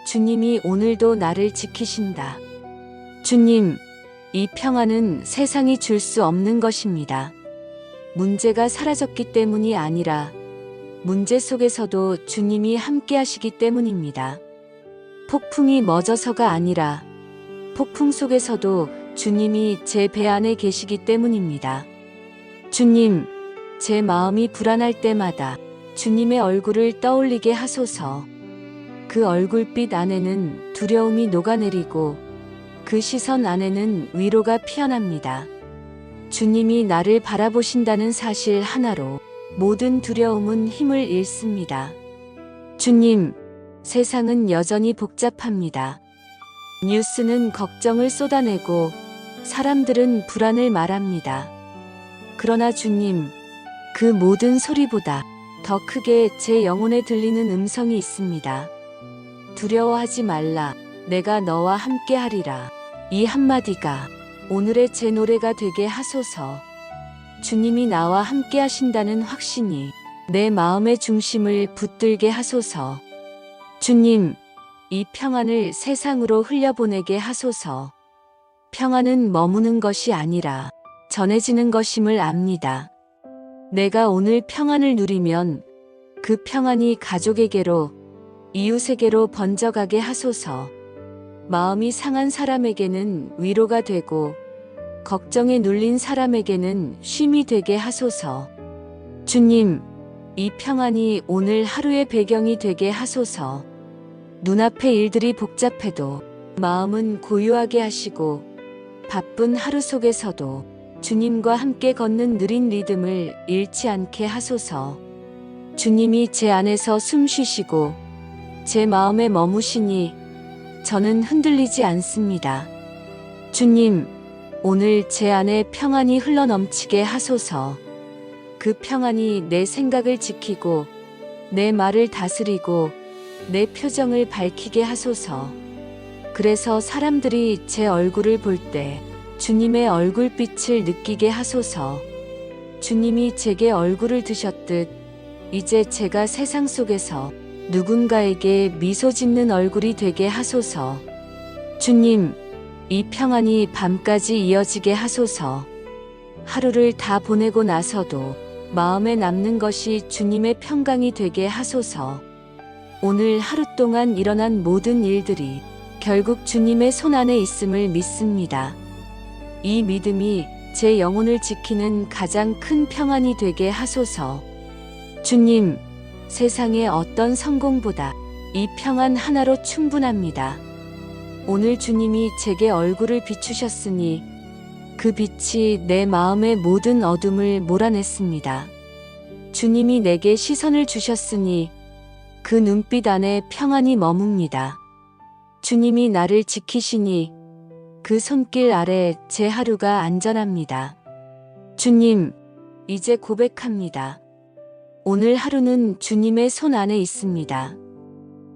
주님이 오늘도 나를 지키신다. 주님, 이 평안은 세상이 줄 수 없는 것입니다. 문제가 사라졌기 때문이 아니라 문제 속에서도 주님이 함께 하시기 때문입니다. 폭풍이 멎어서가 아니라 폭풍 속에서도 주님이 제 배 안에 계시기 때문입니다. 주님, 제 마음이 불안할 때마다 주님의 얼굴을 떠올리게 하소서. 그 얼굴빛 안에는 두려움이 녹아내리고 그 시선 안에는 위로가 피어납니다. 주님이 나를 바라보신다는 사실 하나로 모든 두려움은 힘을 잃습니다. 주님, 세상은 여전히 복잡합니다. 뉴스는 걱정을 쏟아내고 사람들은 불안을 말합니다. 그러나 주님, 그 모든 소리보다 더 크게 제 영혼에 들리는 음성이 있습니다. 두려워하지 말라, 내가 너와 함께 하리라. 이 한마디가 오늘의 제 노래가 되게 하소서. 주님이 나와 함께 하신다는 확신이 내 마음의 중심을 붙들게 하소서. 주님, 이 평안을 세상으로 흘려보내게 하소서. 평안은 머무는 것이 아니라 전해지는 것임을 압니다. 내가 오늘 평안을 누리면 그 평안이 가족에게로, 이웃에게로 번져가게 하소서. 마음이 상한 사람에게는 위로가 되고 걱정에 눌린 사람에게는 쉼이 되게 하소서. 주님, 이 평안이 오늘 하루의 배경이 되게 하소서. 눈앞의 일들이 복잡해도 마음은 고요하게 하시고 바쁜 하루 속에서도 주님과 함께 걷는 느린 리듬을 잃지 않게 하소서. 주님이 제 안에서 숨 쉬시고 제 마음에 머무시니 저는 흔들리지 않습니다. 주님, 오늘 제 안에 평안이 흘러넘치게 하소서. 그 평안이 내 생각을 지키고 내 말을 다스리고 내 표정을 밝히게 하소서. 그래서 사람들이 제 얼굴을 볼 때 주님의 얼굴빛을 느끼게 하소서. 주님이 제게 얼굴을 드셨듯 이제 제가 세상 속에서 누군가에게 미소 짓는 얼굴이 되게 하소서. 주님, 이 평안이 밤까지 이어지게 하소서. 하루를 다 보내고 나서도 마음에 남는 것이 주님의 평강이 되게 하소서. 오늘 하루 동안 일어난 모든 일들이 결국 주님의 손 안에 있음을 믿습니다. 이 믿음이 제 영혼을 지키는 가장 큰 평안이 되게 하소서. 주님, 세상의 어떤 성공보다 이 평안 하나로 충분합니다. 오늘 주님이 제게 얼굴을 비추셨으니 그 빛이 내 마음의 모든 어둠을 몰아냈습니다. 주님이 내게 시선을 주셨으니 그 눈빛 안에 평안이 머뭅니다. 주님이 나를 지키시니 그 손길 아래 제 하루가 안전합니다. 주님, 이제 고백합니다. 오늘 하루는 주님의 손 안에 있습니다.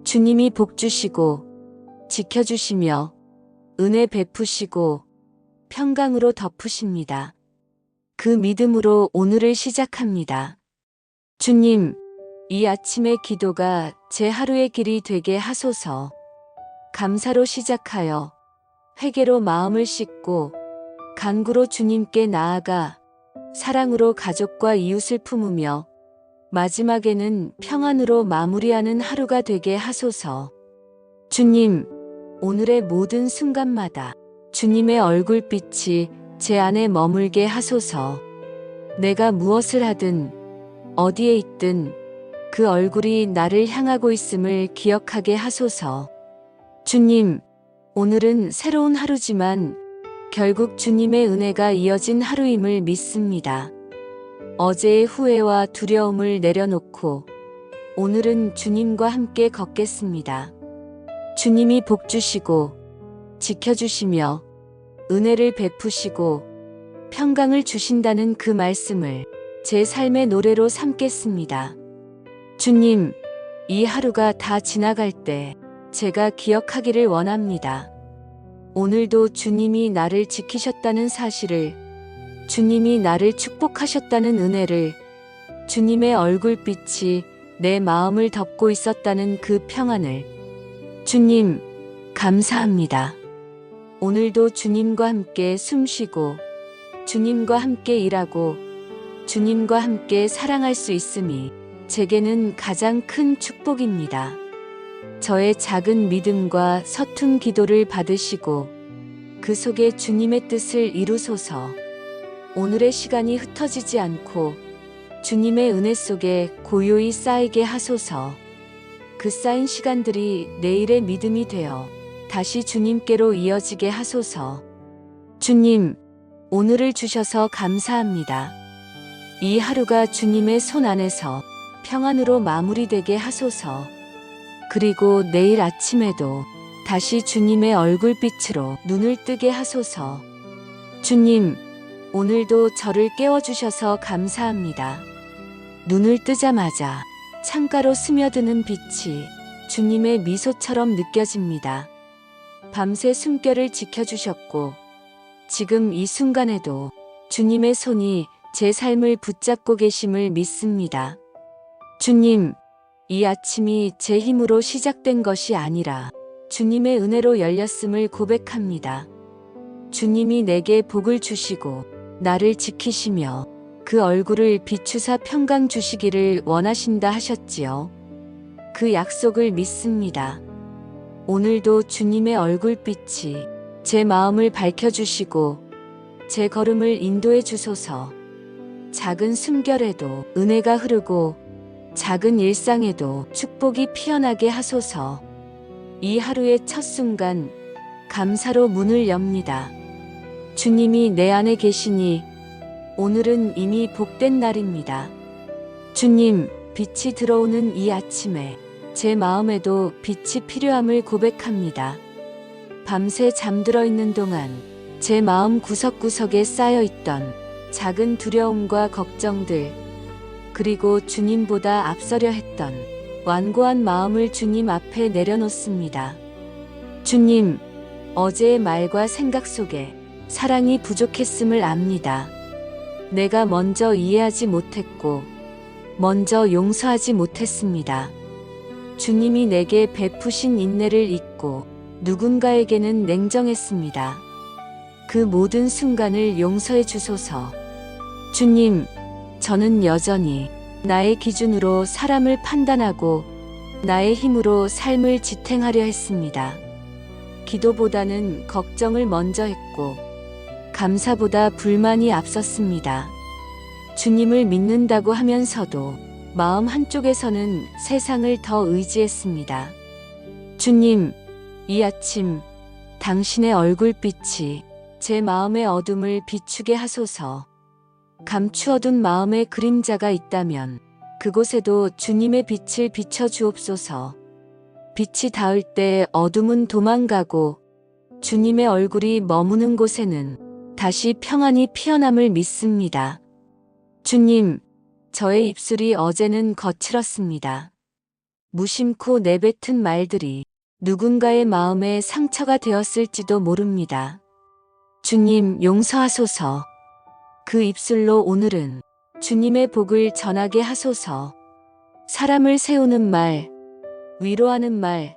주님이 복 주시고 지켜주시며 은혜 베푸시고 평강으로 덮으십니다. 그 믿음으로 오늘을 시작합니다. 주님, 이 아침의 기도가 제 하루의 길이 되게 하소서. 감사로 시작하여 회개로 마음을 씻고 간구로 주님께 나아가 사랑으로 가족과 이웃을 품으며 마지막에는 평안으로 마무리하는 하루가 되게 하소서. 주님, 오늘의 모든 순간마다 주님의 얼굴빛이 제 안에 머물게 하소서. 내가 무엇을 하든 어디에 있든 그 얼굴이 나를 향하고 있음을 기억하게 하소서. 주님, 오늘은 새로운 하루지만 결국 주님의 은혜가 이어진 하루임을 믿습니다. 어제의 후회와 두려움을 내려놓고 오늘은 주님과 함께 걷겠습니다. 주님이 복 주시고 지켜주시며 은혜를 베푸시고 평강을 주신다는 그 말씀을 제 삶의 노래로 삼겠습니다. 주님, 이 하루가 다 지나갈 때 제가 기억하기를 원합니다. 오늘도 주님이 나를 지키셨다는 사실을, 주님이 나를 축복하셨다는 은혜를, 주님의 얼굴빛이 내 마음을 덮고 있었다는 그 평안을. 주님, 감사합니다. 오늘도 주님과 함께 숨쉬고, 주님과 함께 일하고, 주님과 함께 사랑할 수 있음이 제게는 가장 큰 축복입니다. 저의 작은 믿음과 서툰 기도를 받으시고 그 속에 주님의 뜻을 이루소서. 오늘의 시간이 흩어지지 않고 주님의 은혜 속에 고요히 쌓이게 하소서. 그 쌓인 시간들이 내일의 믿음이 되어 다시 주님께로 이어지게 하소서. 주님, 오늘을 주셔서 감사합니다. 이 하루가 주님의 손 안에서 평안으로 마무리되게 하소서. 그리고 내일 아침에도 다시 주님의 얼굴빛으로 눈을 뜨게 하소서. 주님, 오늘도 저를 깨워주셔서 감사합니다. 눈을 뜨자마자 창가로 스며드는 빛이 주님의 미소처럼 느껴집니다. 밤새 숨결을 지켜주셨고 지금 이 순간에도 주님의 손이 제 삶을 붙잡고 계심을 믿습니다. 주님, 이 아침이 제 힘으로 시작된 것이 아니라 주님의 은혜로 열렸음을 고백합니다. 주님이 내게 복을 주시고 나를 지키시며 그 얼굴을 비추사 평강 주시기를 원하신다 하셨지요. 그 약속을 믿습니다. 오늘도 주님의 얼굴빛이 제 마음을 밝혀주시고 제 걸음을 인도해 주소서. 작은 숨결에도 은혜가 흐르고 작은 일상에도 축복이 피어나게 하소서. 이 하루의 첫 순간 감사로 문을 엽니다. 주님이 내 안에 계시니 오늘은 이미 복된 날입니다. 주님, 빛이 들어오는 이 아침에 제 마음에도 빛이 필요함을 고백합니다. 밤새 잠들어 있는 동안 제 마음 구석구석에 쌓여 있던 작은 두려움과 걱정들, 그리고 주님보다 앞서려 했던 완고한 마음을 주님 앞에 내려놓습니다. 주님, 어제의 말과 생각 속에 사랑이 부족했음을 압니다. 내가 먼저 이해하지 못했고, 먼저 용서하지 못했습니다. 주님이 내게 베푸신 인내를 잊고 누군가에게는 냉정했습니다. 그 모든 순간을 용서해 주소서. 주님, 저는 여전히 나의 기준으로 사람을 판단하고 나의 힘으로 삶을 지탱하려 했습니다. 기도보다는 걱정을 먼저 했고 감사보다 불만이 앞섰습니다. 주님을 믿는다고 하면서도 마음 한쪽에서는 세상을 더 의지했습니다. 주님, 이 아침 당신의 얼굴빛이 제 마음의 어둠을 비추게 하소서. 감추어둔 마음의 그림자가 있다면 그곳에도 주님의 빛을 비춰 주옵소서. 빛이 닿을 때 어둠은 도망가고 주님의 얼굴이 머무는 곳에는 다시 평안이 피어남을 믿습니다. 주님, 저의 입술이 어제는 거칠었습니다. 무심코 내뱉은 말들이 누군가의 마음에 상처가 되었을지도 모릅니다. 주님, 용서하소서. 그 입술로 오늘은 주님의 복을 전하게 하소서. 사람을 세우는 말, 위로하는 말,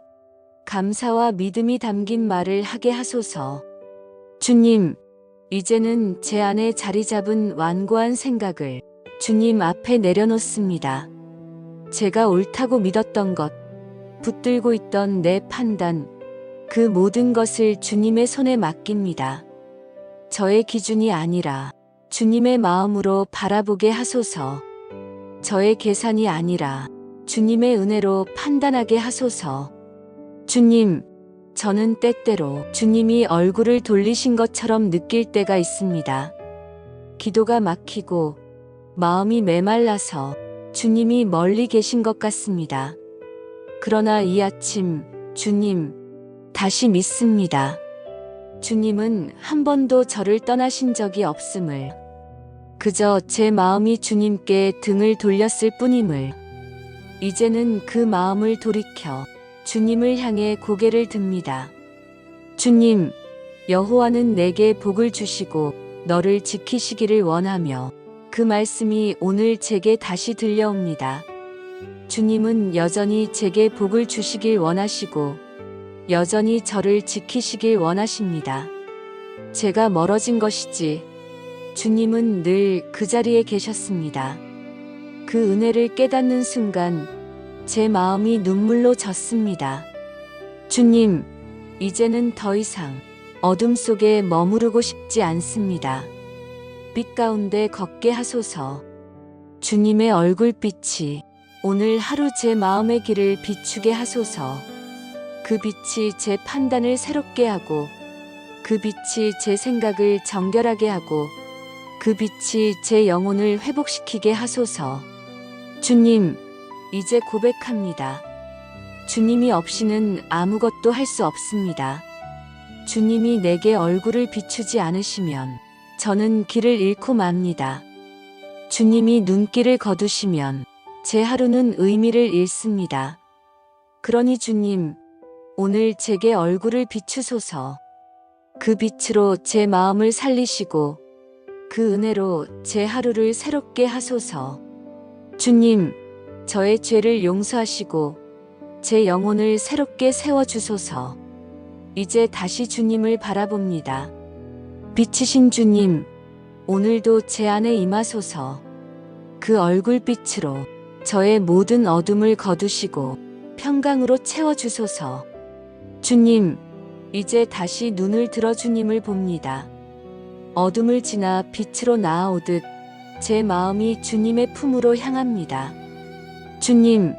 감사와 믿음이 담긴 말을 하게 하소서. 주님, 이제는 제 안에 자리 잡은 완고한 생각을 주님 앞에 내려놓습니다. 제가 옳다고 믿었던 것, 붙들고 있던 내 판단, 그 모든 것을 주님의 손에 맡깁니다. 저의 기준이 아니라 주님의 마음으로 바라보게 하소서. 저의 계산이 아니라 주님의 은혜로 판단하게 하소서. 주님, 저는 때때로 주님이 얼굴을 돌리신 것처럼 느낄 때가 있습니다. 기도가 막히고 마음이 메말라서 주님이 멀리 계신 것 같습니다. 그러나 이 아침 주님, 다시 믿습니다. 주님은 한 번도 저를 떠나신 적이 없음을, 그저 제 마음이 주님께 등을 돌렸을 뿐임을, 이제는 그 마음을 돌이켜 주님을 향해 고개를 듭니다. 주님, 여호와는 내게 복을 주시고 너를 지키시기를 원하며 그 말씀이 오늘 제게 다시 들려옵니다. 주님은 여전히 제게 복을 주시길 원하시고 여전히 저를 지키시길 원하십니다. 제가 멀어진 것이지 주님은 늘 그 자리에 계셨습니다. 그 은혜를 깨닫는 순간 제 마음이 눈물로 젖습니다. 주님, 이제는 더 이상 어둠 속에 머무르고 싶지 않습니다. 빛 가운데 걷게 하소서. 주님의 얼굴빛이 오늘 하루 제 마음의 길을 비추게 하소서. 그 빛이 제 판단을 새롭게 하고 그 빛이 제 생각을 정결하게 하고 그 빛이 제 영혼을 회복시키게 하소서. 주님, 이제 고백합니다. 주님이 없이는 아무것도 할 수 없습니다. 주님이 내게 얼굴을 비추지 않으시면 저는 길을 잃고 맙니다. 주님이 눈길을 거두시면 제 하루는 의미를 잃습니다. 그러니 주님, 오늘 제게 얼굴을 비추소서. 그 빛으로 제 마음을 살리시고 그 은혜로 제 하루를 새롭게 하소서. 주님, 저의 죄를 용서하시고 제 영혼을 새롭게 세워주소서. 이제 다시 주님을 바라봅니다. 빛이신 주님, 오늘도 제 안에 임하소서. 그 얼굴빛으로 저의 모든 어둠을 거두시고 평강으로 채워주소서. 주님, 이제 다시 눈을 들어 주님을 봅니다. 어둠을 지나 빛으로 나아오듯 제 마음이 주님의 품으로 향합니다. 주님,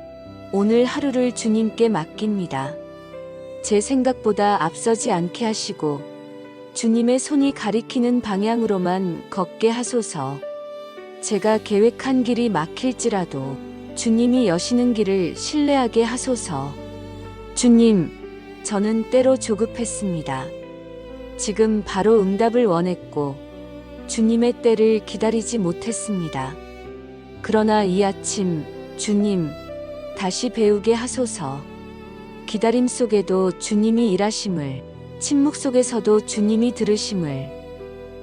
오늘 하루를 주님께 맡깁니다. 제 생각보다 앞서지 않게 하시고 주님의 손이 가리키는 방향으로만 걷게 하소서. 제가 계획한 길이 막힐지라도 주님이 여시는 길을 신뢰하게 하소서. 주님, 저는 때로 조급했습니다. 지금 바로 응답을 원했고 주님의 때를 기다리지 못했습니다. 그러나 이 아침 주님, 다시 배우게 하소서. 기다림 속에도 주님이 일하심을, 침묵 속에서도 주님이 들으심을,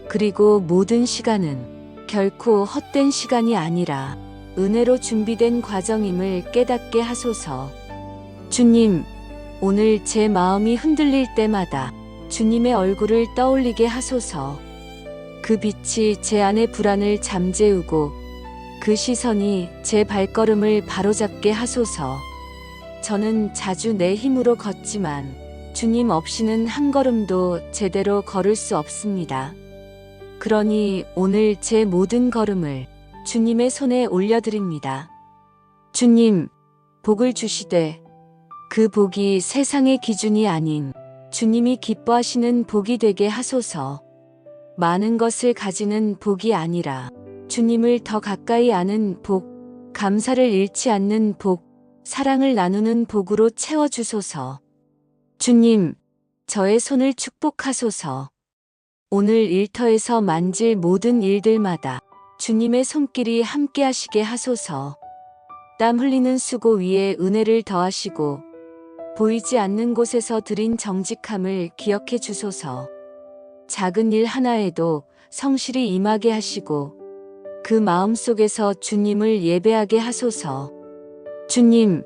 그리고 모든 시간은 결코 헛된 시간이 아니라 은혜로 준비된 과정임을 깨닫게 하소서. 주님, 오늘 제 마음이 흔들릴 때마다 주님의 얼굴을 떠올리게 하소서. 그 빛이 제 안의 불안을 잠재우고 그 시선이 제 발걸음을 바로잡게 하소서. 저는 자주 내 힘으로 걷지만 주님 없이는 한 걸음도 제대로 걸을 수 없습니다. 그러니 오늘 제 모든 걸음을 주님의 손에 올려드립니다. 주님, 복을 주시되 그 복이 세상의 기준이 아닌 주님이 기뻐하시는 복이 되게 하소서. 많은 것을 가지는 복이 아니라 주님을 더 가까이 아는 복, 감사를 잃지 않는 복, 사랑을 나누는 복으로 채워주소서. 주님, 저의 손을 축복하소서. 오늘 일터에서 만질 모든 일들마다 주님의 손길이 함께 하시게 하소서. 땀 흘리는 수고 위에 은혜를 더하시고 보이지 않는 곳에서 드린 정직함을 기억해 주소서. 작은 일 하나에도 성실히 임하게 하시고 그 마음 속에서 주님을 예배하게 하소서. 주님,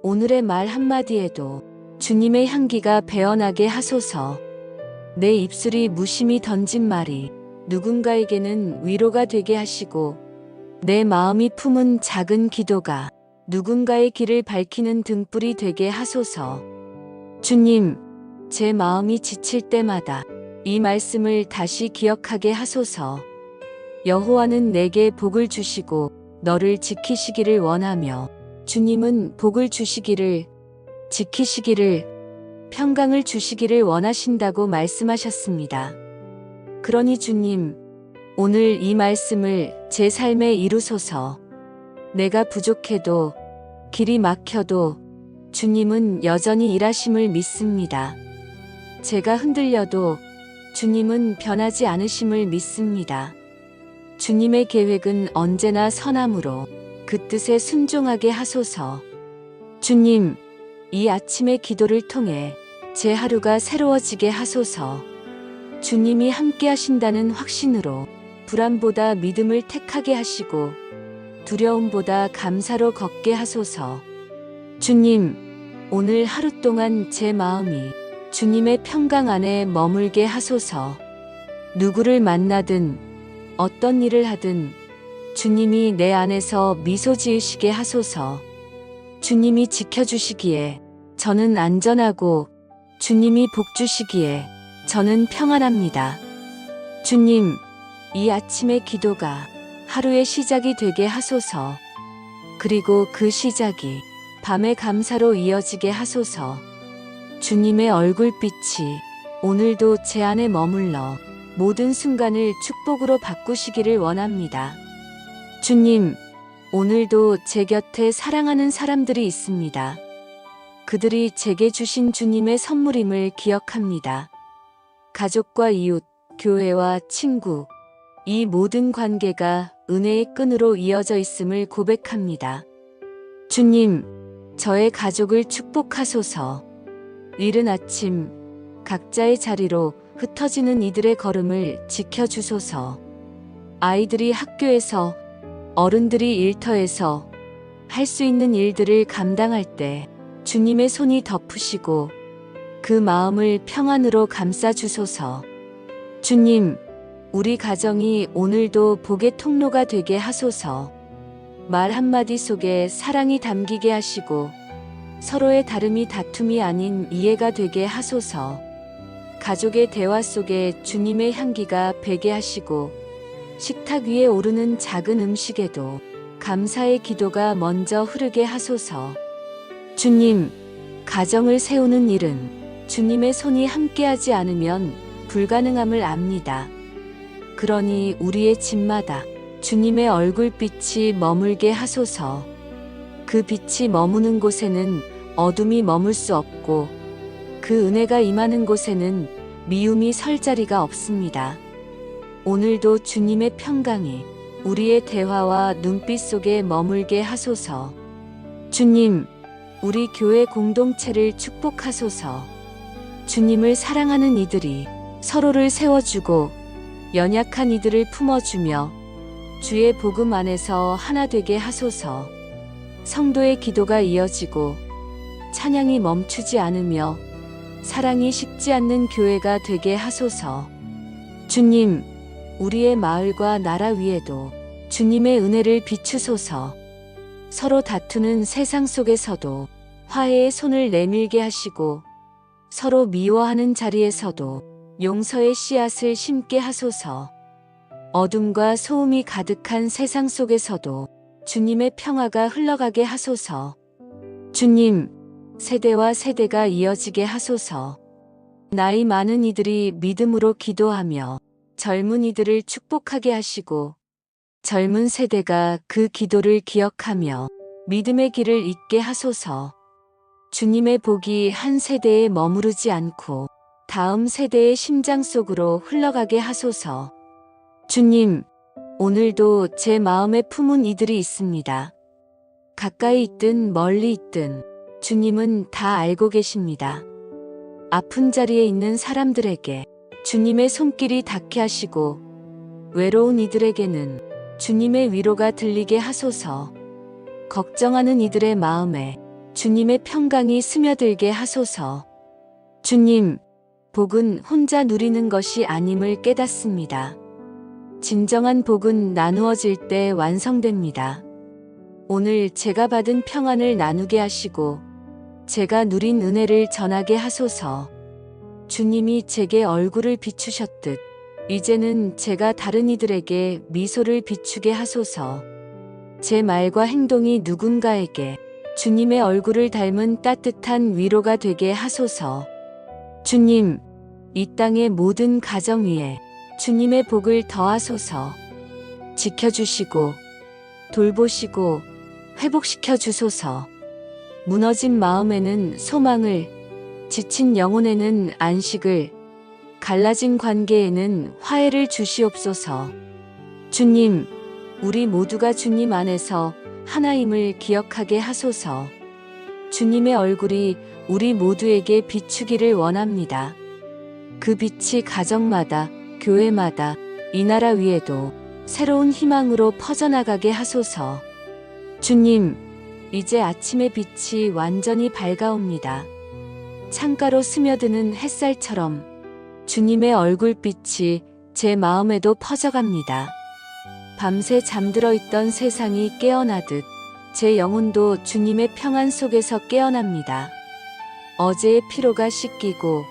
오늘의 말 한마디에도 주님의 향기가 배어나게 하소서. 내 입술이 무심히 던진 말이 누군가에게는 위로가 되게 하시고 내 마음이 품은 작은 기도가 누군가의 길을 밝히는 등불이 되게 하소서. 주님, 제 마음이 지칠 때마다 이 말씀을 다시 기억하게 하소서. 여호와는 내게 복을 주시고 너를 지키시기를 원하며 주님은 복을 주시기를, 지키시기를, 평강을 주시기를 원하신다고 말씀하셨습니다. 그러니 주님, 오늘 이 말씀을 제 삶에 이루소서. 내가 부족해도, 길이 막혀도 주님은 여전히 일하심을 믿습니다. 제가 흔들려도 주님은 변하지 않으심을 믿습니다. 주님의 계획은 언제나 선함으로 그 뜻에 순종하게 하소서. 주님, 이 아침의 기도를 통해 제 하루가 새로워지게 하소서. 주님이 함께 하신다는 확신으로 불안보다 믿음을 택하게 하시고 두려움보다 감사로 걷게 하소서. 주님, 오늘 하루 동안 제 마음이 주님의 평강 안에 머물게 하소서. 누구를 만나든 어떤 일을 하든 주님이 내 안에서 미소 지으시게 하소서. 주님이 지켜주시기에 저는 안전하고 주님이 복 주시기에 저는 평안합니다. 주님, 이 아침의 기도가 하루의 시작이 되게 하소서. 그리고 그 시작이 밤의 감사로 이어지게 하소서. 주님의 얼굴빛이 오늘도 제 안에 머물러 모든 순간을 축복으로 바꾸시기를 원합니다. 주님, 오늘도 제 곁에 사랑하는 사람들이 있습니다. 그들이 제게 주신 주님의 선물임을 기억합니다. 가족과 이웃, 교회와 친구, 이 모든 관계가 은혜의 끈으로 이어져 있음을 고백합니다. 주님, 저의 가족을 축복하소서. 이른 아침 각자의 자리로 흩어지는 이들의 걸음을 지켜주소서. 아이들이 학교에서, 어른들이 일터에서 할 수 있는 일들을 감당할 때 주님의 손이 덮으시고 그 마음을 평안으로 감싸주소서. 주님, 우리 가정이 오늘도 복의 통로가 되게 하소서. 말 한마디 속에 사랑이 담기게 하시고 서로의 다름이 다툼이 아닌 이해가 되게 하소서. 가족의 대화 속에 주님의 향기가 배게 하시고 식탁 위에 오르는 작은 음식에도 감사의 기도가 먼저 흐르게 하소서. 주님, 가정을 세우는 일은 주님의 손이 함께하지 않으면 불가능함을 압니다. 그러니 우리의 집마다 주님의 얼굴빛이 머물게 하소서. 그 빛이 머무는 곳에는 어둠이 머물 수 없고 그 은혜가 임하는 곳에는 미움이 설 자리가 없습니다. 오늘도 주님의 평강이 우리의 대화와 눈빛 속에 머물게 하소서. 주님, 우리 교회 공동체를 축복하소서. 주님을 사랑하는 이들이 서로를 세워주고 연약한 이들을 품어주며 주의 복음 안에서 하나 되게 하소서. 성도의 기도가 이어지고 찬양이 멈추지 않으며 사랑이 식지 않는 교회가 되게 하소서. 주님, 우리의 마을과 나라 위에도 주님의 은혜를 비추소서. 서로 다투는 세상 속에서도 화해의 손을 내밀게 하시고 서로 미워하는 자리에서도 용서의 씨앗을 심게 하소서. 어둠과 소음이 가득한 세상 속에서도 주님의 평화가 흘러가게 하소서. 주님, 세대와 세대가 이어지게 하소서. 나이 많은 이들이 믿음으로 기도하며 젊은 이들을 축복하게 하시고 젊은 세대가 그 기도를 기억하며 믿음의 길을 잇게 하소서. 주님의 복이 한 세대에 머무르지 않고 다음 세대의 심장 속으로 흘러가게 하소서. 주님, 오늘도 제 마음에 품은 이들이 있습니다. 가까이 있든 멀리 있든 주님은 다 알고 계십니다. 아픈 자리에 있는 사람들에게 주님의 손길이 닿게 하시고 외로운 이들에게는 주님의 위로가 들리게 하소서. 걱정하는 이들의 마음에 주님의 평강이 스며들게 하소서. 주님, 복은 혼자 누리는 것이 아님을 깨닫습니다. 진정한 복은 나누어질 때 완성됩니다. 오늘 제가 받은 평안을 나누게 하시고 제가 누린 은혜를 전하게 하소서. 주님이 제게 얼굴을 비추셨듯 이제는 제가 다른 이들에게 미소를 비추게 하소서. 제 말과 행동이 누군가에게 주님의 얼굴을 닮은 따뜻한 위로가 되게 하소서. 주님, 이 땅의 모든 가정 위에 주님의 복을 더하소서. 지켜주시고 돌보시고 회복시켜 주소서. 무너진 마음에는 소망을, 지친 영혼에는 안식을, 갈라진 관계에는 화해를 주시옵소서. 주님, 우리 모두가 주님 안에서 하나임을 기억하게 하소서. 주님의 얼굴이 우리 모두에게 비추기를 원합니다. 그 빛이 가정마다, 교회마다, 이 나라 위에도 새로운 희망으로 퍼져나가게 하소서. 주님, 이제 아침의 빛이 완전히 밝아옵니다. 창가로 스며드는 햇살처럼 주님의 얼굴빛이 제 마음에도 퍼져갑니다. 밤새 잠들어 있던 세상이 깨어나듯 제 영혼도 주님의 평안 속에서 깨어납니다. 어제의 피로가 씻기고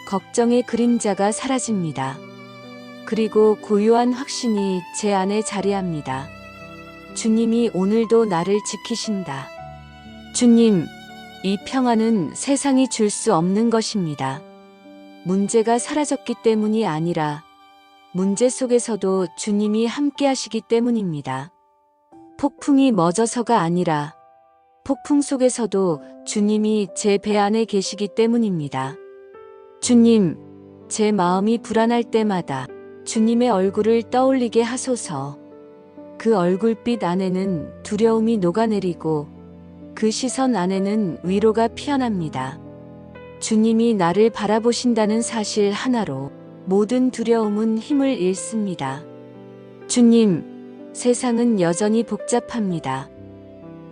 걱정의 그림자가 사라집니다. 그리고 고요한 확신이 제 안에 자리합니다. 주님이 오늘도 나를 지키신다. 주님, 이 평안은 세상이 줄 수 없는 것입니다. 문제가 사라졌기 때문이 아니라 문제 속에서도 주님이 함께 하시기 때문입니다. 폭풍이 멎어서가 아니라 폭풍 속에서도 주님이 제 배 안에 계시기 때문입니다. 주님, 제 마음이 불안할 때마다 주님의 얼굴을 떠올리게 하소서. 그 얼굴빛 안에는 두려움이 녹아내리고 그 시선 안에는 위로가 피어납니다. 주님이 나를 바라보신다는 사실 하나로 모든 두려움은 힘을 잃습니다. 주님, 세상은 여전히 복잡합니다.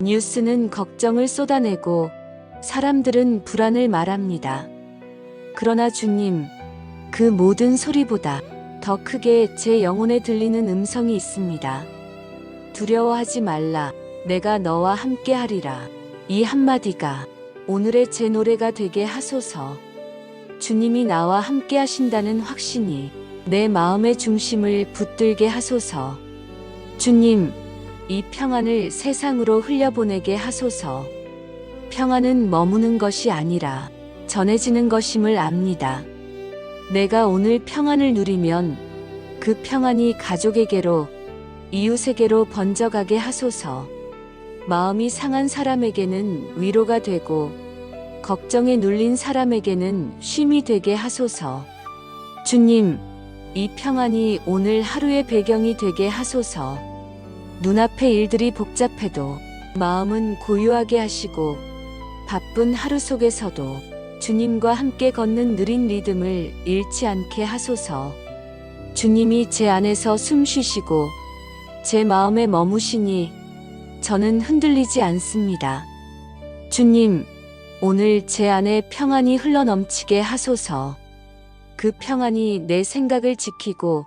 뉴스는 걱정을 쏟아내고 사람들은 불안을 말합니다. 그러나 주님, 그 모든 소리보다 더 크게 제 영혼에 들리는 음성이 있습니다. 두려워하지 말라, 내가 너와 함께 하리라. 이 한마디가 오늘의 제 노래가 되게 하소서. 주님이 나와 함께 하신다는 확신이 내 마음의 중심을 붙들게 하소서. 주님, 이 평안을 세상으로 흘려보내게 하소서. 평안은 머무는 것이 아니라 전해지는 것임을 압니다. 내가 오늘 평안을 누리면 그 평안이 가족에게로, 이웃에게로 번져가게 하소서. 마음이 상한 사람에게는 위로가 되고 걱정에 눌린 사람에게는 쉼이 되게 하소서. 주님, 이 평안이 오늘 하루의 배경이 되게 하소서. 눈앞의 일들이 복잡해도 마음은 고요하게 하시고 바쁜 하루 속에서도 주님과 함께 걷는 느린 리듬을 잃지 않게 하소서. 주님이 제 안에서 숨 쉬시고 제 마음에 머무시니 저는 흔들리지 않습니다. 주님, 오늘 제 안에 평안이 흘러넘치게 하소서. 그 평안이 내 생각을 지키고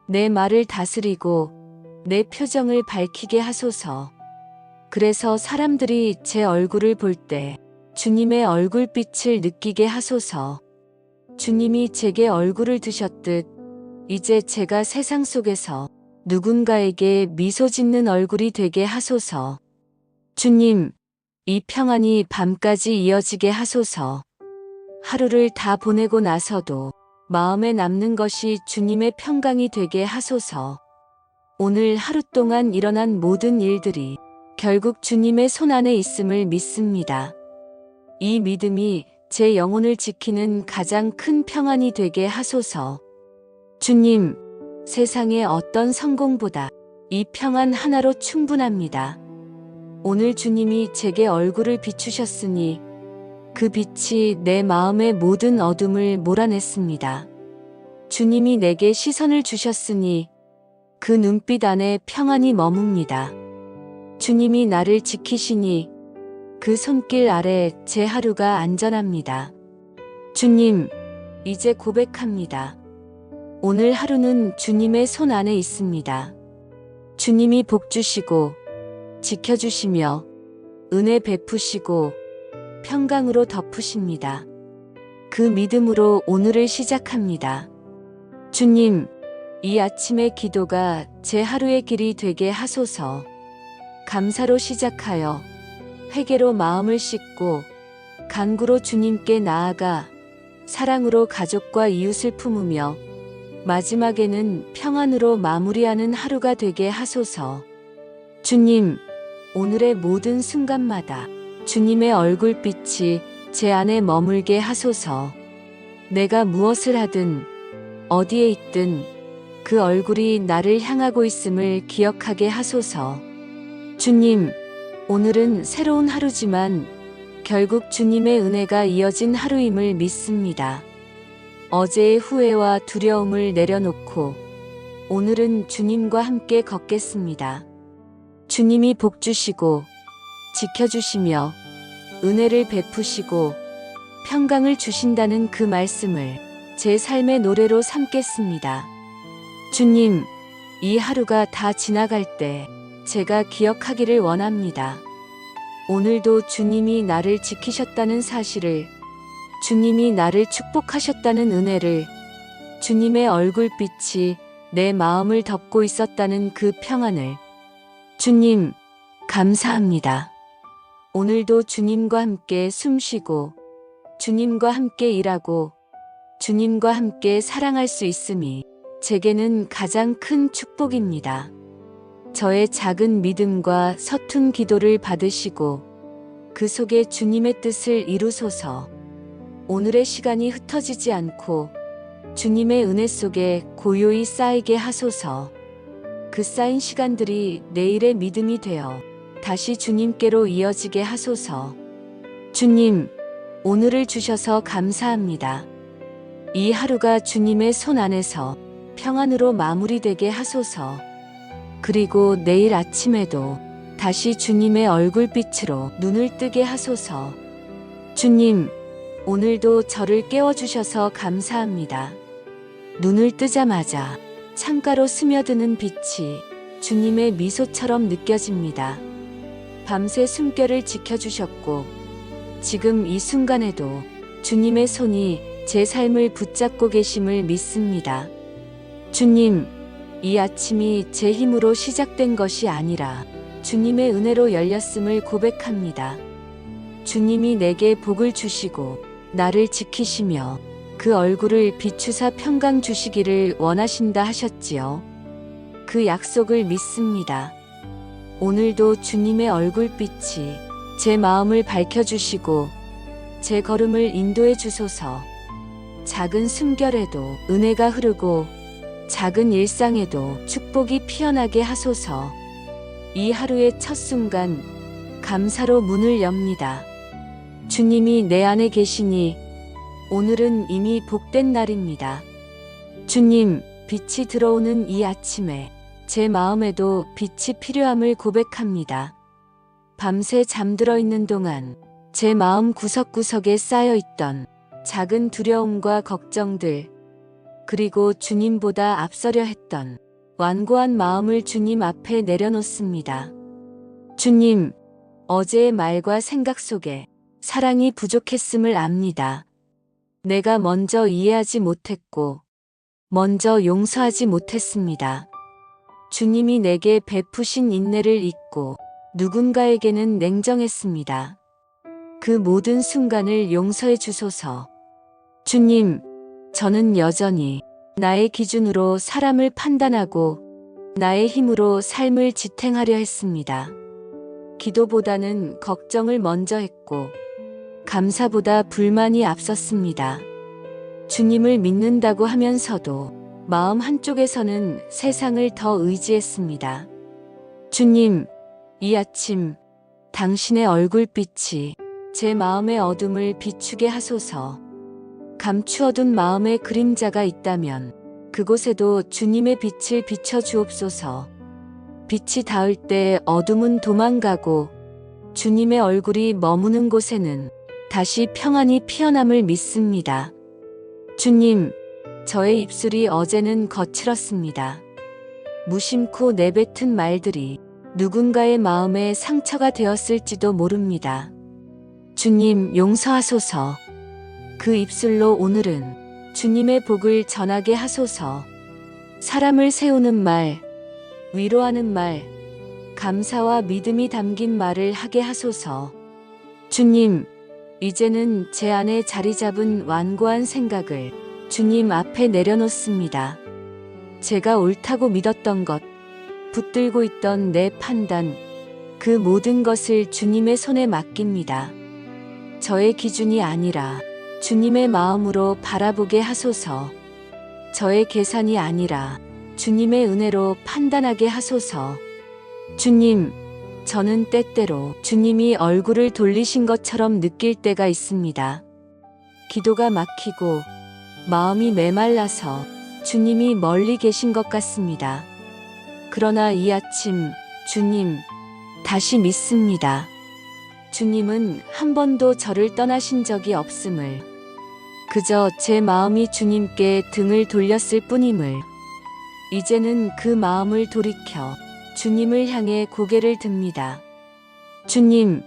내 말을 다스리고 내 표정을 밝히게 하소서. 그래서 사람들이 제 얼굴을 볼 때 주님의 얼굴빛을 느끼게 하소서. 주님이 제게 얼굴을 두셨듯 이제 제가 세상 속에서 누군가에게 미소 짓는 얼굴이 되게 하소서. 주님, 이 평안이 밤까지 이어지게 하소서. 하루를 다 보내고 나서도 마음에 남는 것이 주님의 평강이 되게 하소서. 오늘 하루 동안 일어난 모든 일들이 결국 주님의 손 안에 있음을 믿습니다. 이 믿음이 제 영혼을 지키는 가장 큰 평안이 되게 하소서. 주님, 세상의 어떤 성공보다 이 평안 하나로 충분합니다. 오늘 주님이 제게 얼굴을 비추셨으니 그 빛이 내 마음의 모든 어둠을 몰아냈습니다. 주님이 내게 시선을 주셨으니 그 눈빛 안에 평안이 머뭅니다. 주님이 나를 지키시니 그 손길 아래 제 하루가 안전합니다. 주님, 이제 고백합니다. 오늘 하루는 주님의 손 안에 있습니다. 주님이 복 주시고 지켜주시며 은혜 베푸시고 평강으로 덮으십니다. 그 믿음으로 오늘을 시작합니다. 주님, 이 아침의 기도가 제 하루의 길이 되게 하소서. 감사로 시작하여 회개로 마음을 씻고 간구로 주님께 나아가 사랑으로 가족과 이웃을 품으며 마지막에는 평안으로 마무리하는 하루가 되게 하소서. 주님, 오늘의 모든 순간마다 주님의 얼굴빛이 제 안에 머물게 하소서. 내가 무엇을 하든 어디에 있든 그 얼굴이 나를 향하고 있음을 기억하게 하소서. 주님, 오늘은 새로운 하루지만 결국 주님의 은혜가 이어진 하루임을 믿습니다. 어제의 후회와 두려움을 내려놓고 오늘은 주님과 함께 걷겠습니다. 주님이 복 주시고 지켜주시며 은혜를 베푸시고 평강을 주신다는 그 말씀을 제 삶의 노래로 삼겠습니다. 주님, 이 하루가 다 지나갈 때 제가 기억하기를 원합니다. 오늘도 주님이 나를 지키셨다는 사실을, 주님이 나를 축복하셨다는 은혜를, 주님의 얼굴빛이 내 마음을 덮고 있었다는 그 평안을. 주님, 감사합니다. 오늘도 주님과 함께 숨쉬고, 주님과 함께 일하고, 주님과 함께 사랑할 수 있음이 제게는 가장 큰 축복입니다. 저의 작은 믿음과 서툰 기도를 받으시고 그 속에 주님의 뜻을 이루소서. 오늘의 시간이 흩어지지 않고 주님의 은혜 속에 고요히 쌓이게 하소서. 그 쌓인 시간들이 내일의 믿음이 되어 다시 주님께로 이어지게 하소서. 주님, 오늘을 주셔서 감사합니다. 이 하루가 주님의 손 안에서 평안으로 마무리되게 하소서. 그리고 내일 아침에도 다시 주님의 얼굴빛으로 눈을 뜨게 하소서. 주님, 오늘도 저를 깨워주셔서 감사합니다. 눈을 뜨자마자 창가로 스며드는 빛이 주님의 미소처럼 느껴집니다. 밤새 숨결을 지켜주셨고 지금 이 순간에도 주님의 손이 제 삶을 붙잡고 계심을 믿습니다. 주님, 이 아침이 제 힘으로 시작된 것이 아니라 주님의 은혜로 열렸음을 고백합니다. 주님이 내게 복을 주시고 나를 지키시며 그 얼굴을 비추사 평강 주시기를 원하신다 하셨지요. 그 약속을 믿습니다. 오늘도 주님의 얼굴빛이 제 마음을 밝혀주시고 제 걸음을 인도해 주소서. 작은 숨결에도 은혜가 흐르고 작은 일상에도 축복이 피어나게 하소서. 이 하루의 첫 순간 감사로 문을 엽니다. 주님이 내 안에 계시니 오늘은 이미 복된 날입니다. 주님, 빛이 들어오는 이 아침에 제 마음에도 빛이 필요함을 고백합니다. 밤새 잠들어 있는 동안 제 마음 구석구석에 쌓여 있던 작은 두려움과 걱정들, 그리고 주님보다 앞서려 했던 완고한 마음을 주님 앞에 내려놓습니다. 주님, 어제의 말과 생각 속에 사랑이 부족했음을 압니다. 내가 먼저 이해하지 못했고, 먼저 용서하지 못했습니다. 주님이 내게 베푸신 인내를 잊고 누군가에게는 냉정했습니다. 그 모든 순간을 용서해 주소서. 주님, 저는 여전히 나의 기준으로 사람을 판단하고 나의 힘으로 삶을 지탱하려 했습니다. 기도보다는 걱정을 먼저 했고 감사보다 불만이 앞섰습니다. 주님을 믿는다고 하면서도 마음 한쪽에서는 세상을 더 의지했습니다. 주님, 이 아침 당신의 얼굴빛이 제 마음의 어둠을 비추게 하소서. 감추어둔 마음의 그림자가 있다면 그곳에도 주님의 빛을 비춰 주옵소서. 빛이 닿을 때 어둠은 도망가고 주님의 얼굴이 머무는 곳에는 다시 평안이 피어남을 믿습니다. 주님, 저의 입술이 어제는 거칠었습니다. 무심코 내뱉은 말들이 누군가의 마음에 상처가 되었을지도 모릅니다. 주님, 용서하소서. 그 입술로 오늘은 주님의 복을 전하게 하소서. 사람을 세우는 말, 위로하는 말, 감사와 믿음이 담긴 말을 하게 하소서. 주님, 이제는 제 안에 자리 잡은 완고한 생각을 주님 앞에 내려놓습니다. 제가 옳다고 믿었던 것, 붙들고 있던 내 판단, 그 모든 것을 주님의 손에 맡깁니다. 저의 기준이 아니라 주님의 마음으로 바라보게 하소서. 저의 계산이 아니라 주님의 은혜로 판단하게 하소서. 주님, 저는 때때로 주님이 얼굴을 돌리신 것처럼 느낄 때가 있습니다. 기도가 막히고 마음이 메말라서 주님이 멀리 계신 것 같습니다. 그러나 이 아침, 주님, 다시 믿습니다. 주님은 한 번도 저를 떠나신 적이 없음을, 그저 제 마음이 주님께 등을 돌렸을 뿐임을, 이제는 그 마음을 돌이켜 주님을 향해 고개를 듭니다. 주님,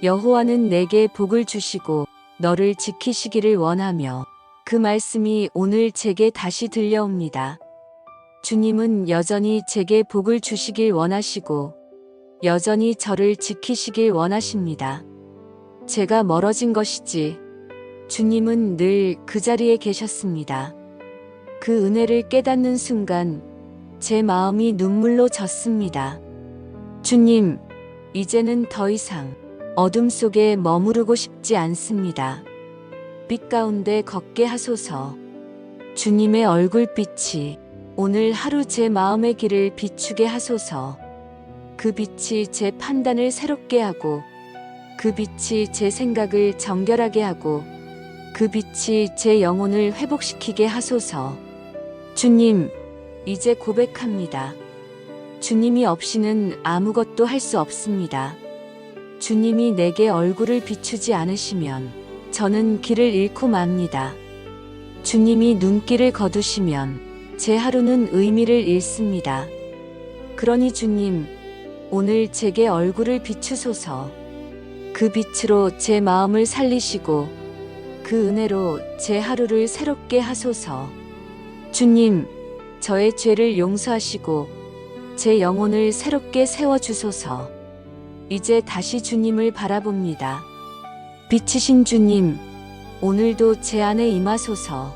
여호와는 내게 복을 주시고 너를 지키시기를 원하며, 그 말씀이 오늘 제게 다시 들려옵니다. 주님은 여전히 제게 복을 주시길 원하시고 여전히 저를 지키시길 원하십니다. 제가 멀어진 것이지 주님은 늘 그 자리에 계셨습니다. 그 은혜를 깨닫는 순간 제 마음이 눈물로 젖습니다. 주님, 이제는 더 이상 어둠 속에 머무르고 싶지 않습니다. 빛 가운데 걷게 하소서. 주님의 얼굴빛이 오늘 하루 제 마음의 길을 비추게 하소서. 그 빛이 제 판단을 새롭게 하고, 그 빛이 제 생각을 정결하게 하고, 그 빛이 제 영혼을 회복시키게 하소서. 주님, 이제 고백합니다. 주님이 없이는 아무것도 할 수 없습니다. 주님이 내게 얼굴을 비추지 않으시면 저는 길을 잃고 맙니다. 주님이 눈길을 거두시면 제 하루는 의미를 잃습니다. 그러니 주님, 오늘 제게 얼굴을 비추소서. 그 빛으로 제 마음을 살리시고 그 은혜로 제 하루를 새롭게 하소서. 주님, 저의 죄를 용서하시고 제 영혼을 새롭게 세워주소서. 이제 다시 주님을 바라봅니다. 빛이신 주님, 오늘도 제 안에 임하소서.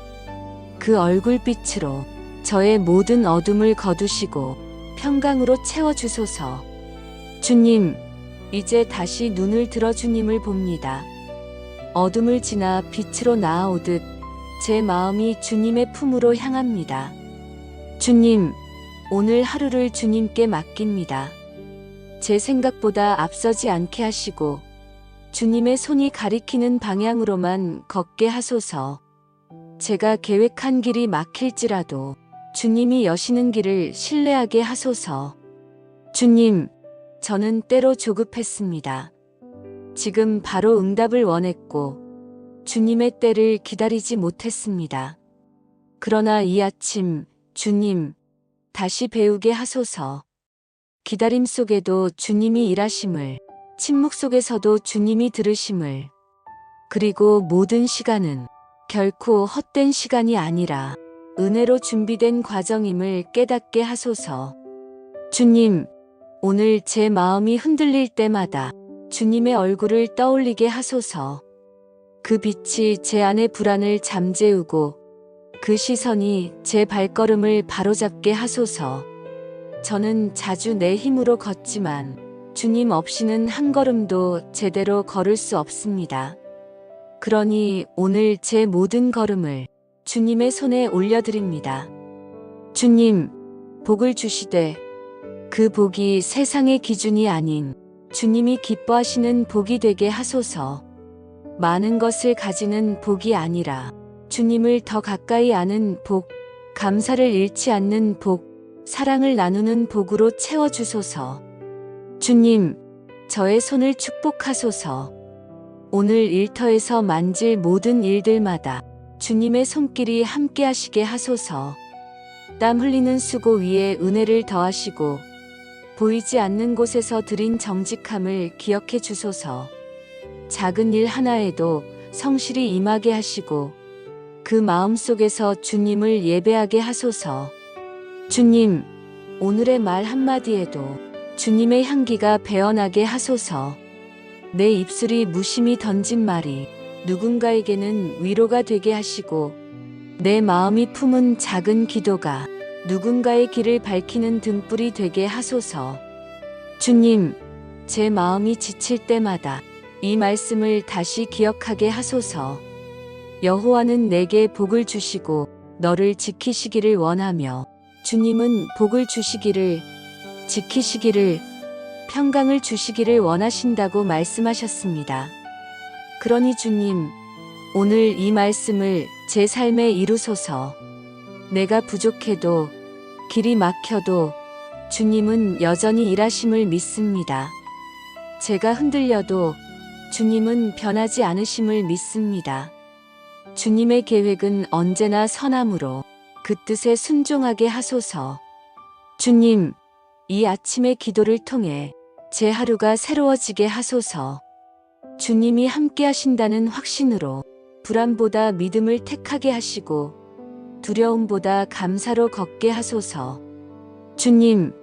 그 얼굴빛으로 저의 모든 어둠을 거두시고 평강으로 채워주소서. 주님, 이제 다시 눈을 들어 주님을 봅니다. 어둠을 지나 빛으로 나아오듯 제 마음이 주님의 품으로 향합니다. 주님, 오늘 하루를 주님께 맡깁니다. 제 생각보다 앞서지 않게 하시고 주님의 손이 가리키는 방향으로만 걷게 하소서. 제가 계획한 길이 막힐지라도 주님이 여시는 길을 신뢰하게 하소서. 주님, 저는 때로 조급했습니다. 지금 바로 응답을 원했고 주님의 때를 기다리지 못했습니다. 그러나 이 아침 주님, 다시 배우게 하소서. 기다림 속에도 주님이 일하심을, 침묵 속에서도 주님이 들으심을, 그리고 모든 시간은 결코 헛된 시간이 아니라 은혜로 준비된 과정임을 깨닫게 하소서. 주님, 오늘 제 마음이 흔들릴 때마다 주님의 얼굴을 떠올리게 하소서. 그 빛이 제 안의 불안을 잠재우고 그 시선이 제 발걸음을 바로잡게 하소서. 저는 자주 내 힘으로 걷지만 주님 없이는 한 걸음도 제대로 걸을 수 없습니다. 그러니 오늘 제 모든 걸음을 주님의 손에 올려드립니다. 주님, 복을 주시되 그 복이 세상의 기준이 아닌 주님이 기뻐하시는 복이 되게 하소서. 많은 것을 가지는 복이 아니라 주님을 더 가까이 아는 복, 감사를 잃지 않는 복, 사랑을 나누는 복으로 채워주소서. 주님, 저의 손을 축복하소서. 오늘 일터에서 만질 모든 일들마다 주님의 손길이 함께 하시게 하소서. 땀 흘리는 수고 위에 은혜를 더하시고 보이지 않는 곳에서 드린 정직함을 기억해 주소서. 작은 일 하나에도 성실히 임하게 하시고 그 마음 속에서 주님을 예배하게 하소서. 주님, 오늘의 말 한마디에도 주님의 향기가 배어나게 하소서. 내 입술이 무심히 던진 말이 누군가에게는 위로가 되게 하시고 내 마음이 품은 작은 기도가 누군가의 길을 밝히는 등불이 되게 하소서. 주님, 제 마음이 지칠 때마다 이 말씀을 다시 기억하게 하소서. 여호와는 내게 복을 주시고 너를 지키시기를 원하며 주님은 복을 주시기를, 지키시기를, 평강을 주시기를 원하신다고 말씀하셨습니다. 그러니 주님, 오늘 이 말씀을 제 삶에 이루소서. 내가 부족해도, 길이 막혀도 주님은 여전히 일하심을 믿습니다. 제가 흔들려도 주님은 변하지 않으심을 믿습니다. 주님의 계획은 언제나 선함으로 그 뜻에 순종하게 하소서. 주님, 이 아침의 기도를 통해 제 하루가 새로워지게 하소서. 주님이 함께 하신다는 확신으로 불안보다 믿음을 택하게 하시고 두려움보다 감사로 걷게 하소서. 주님,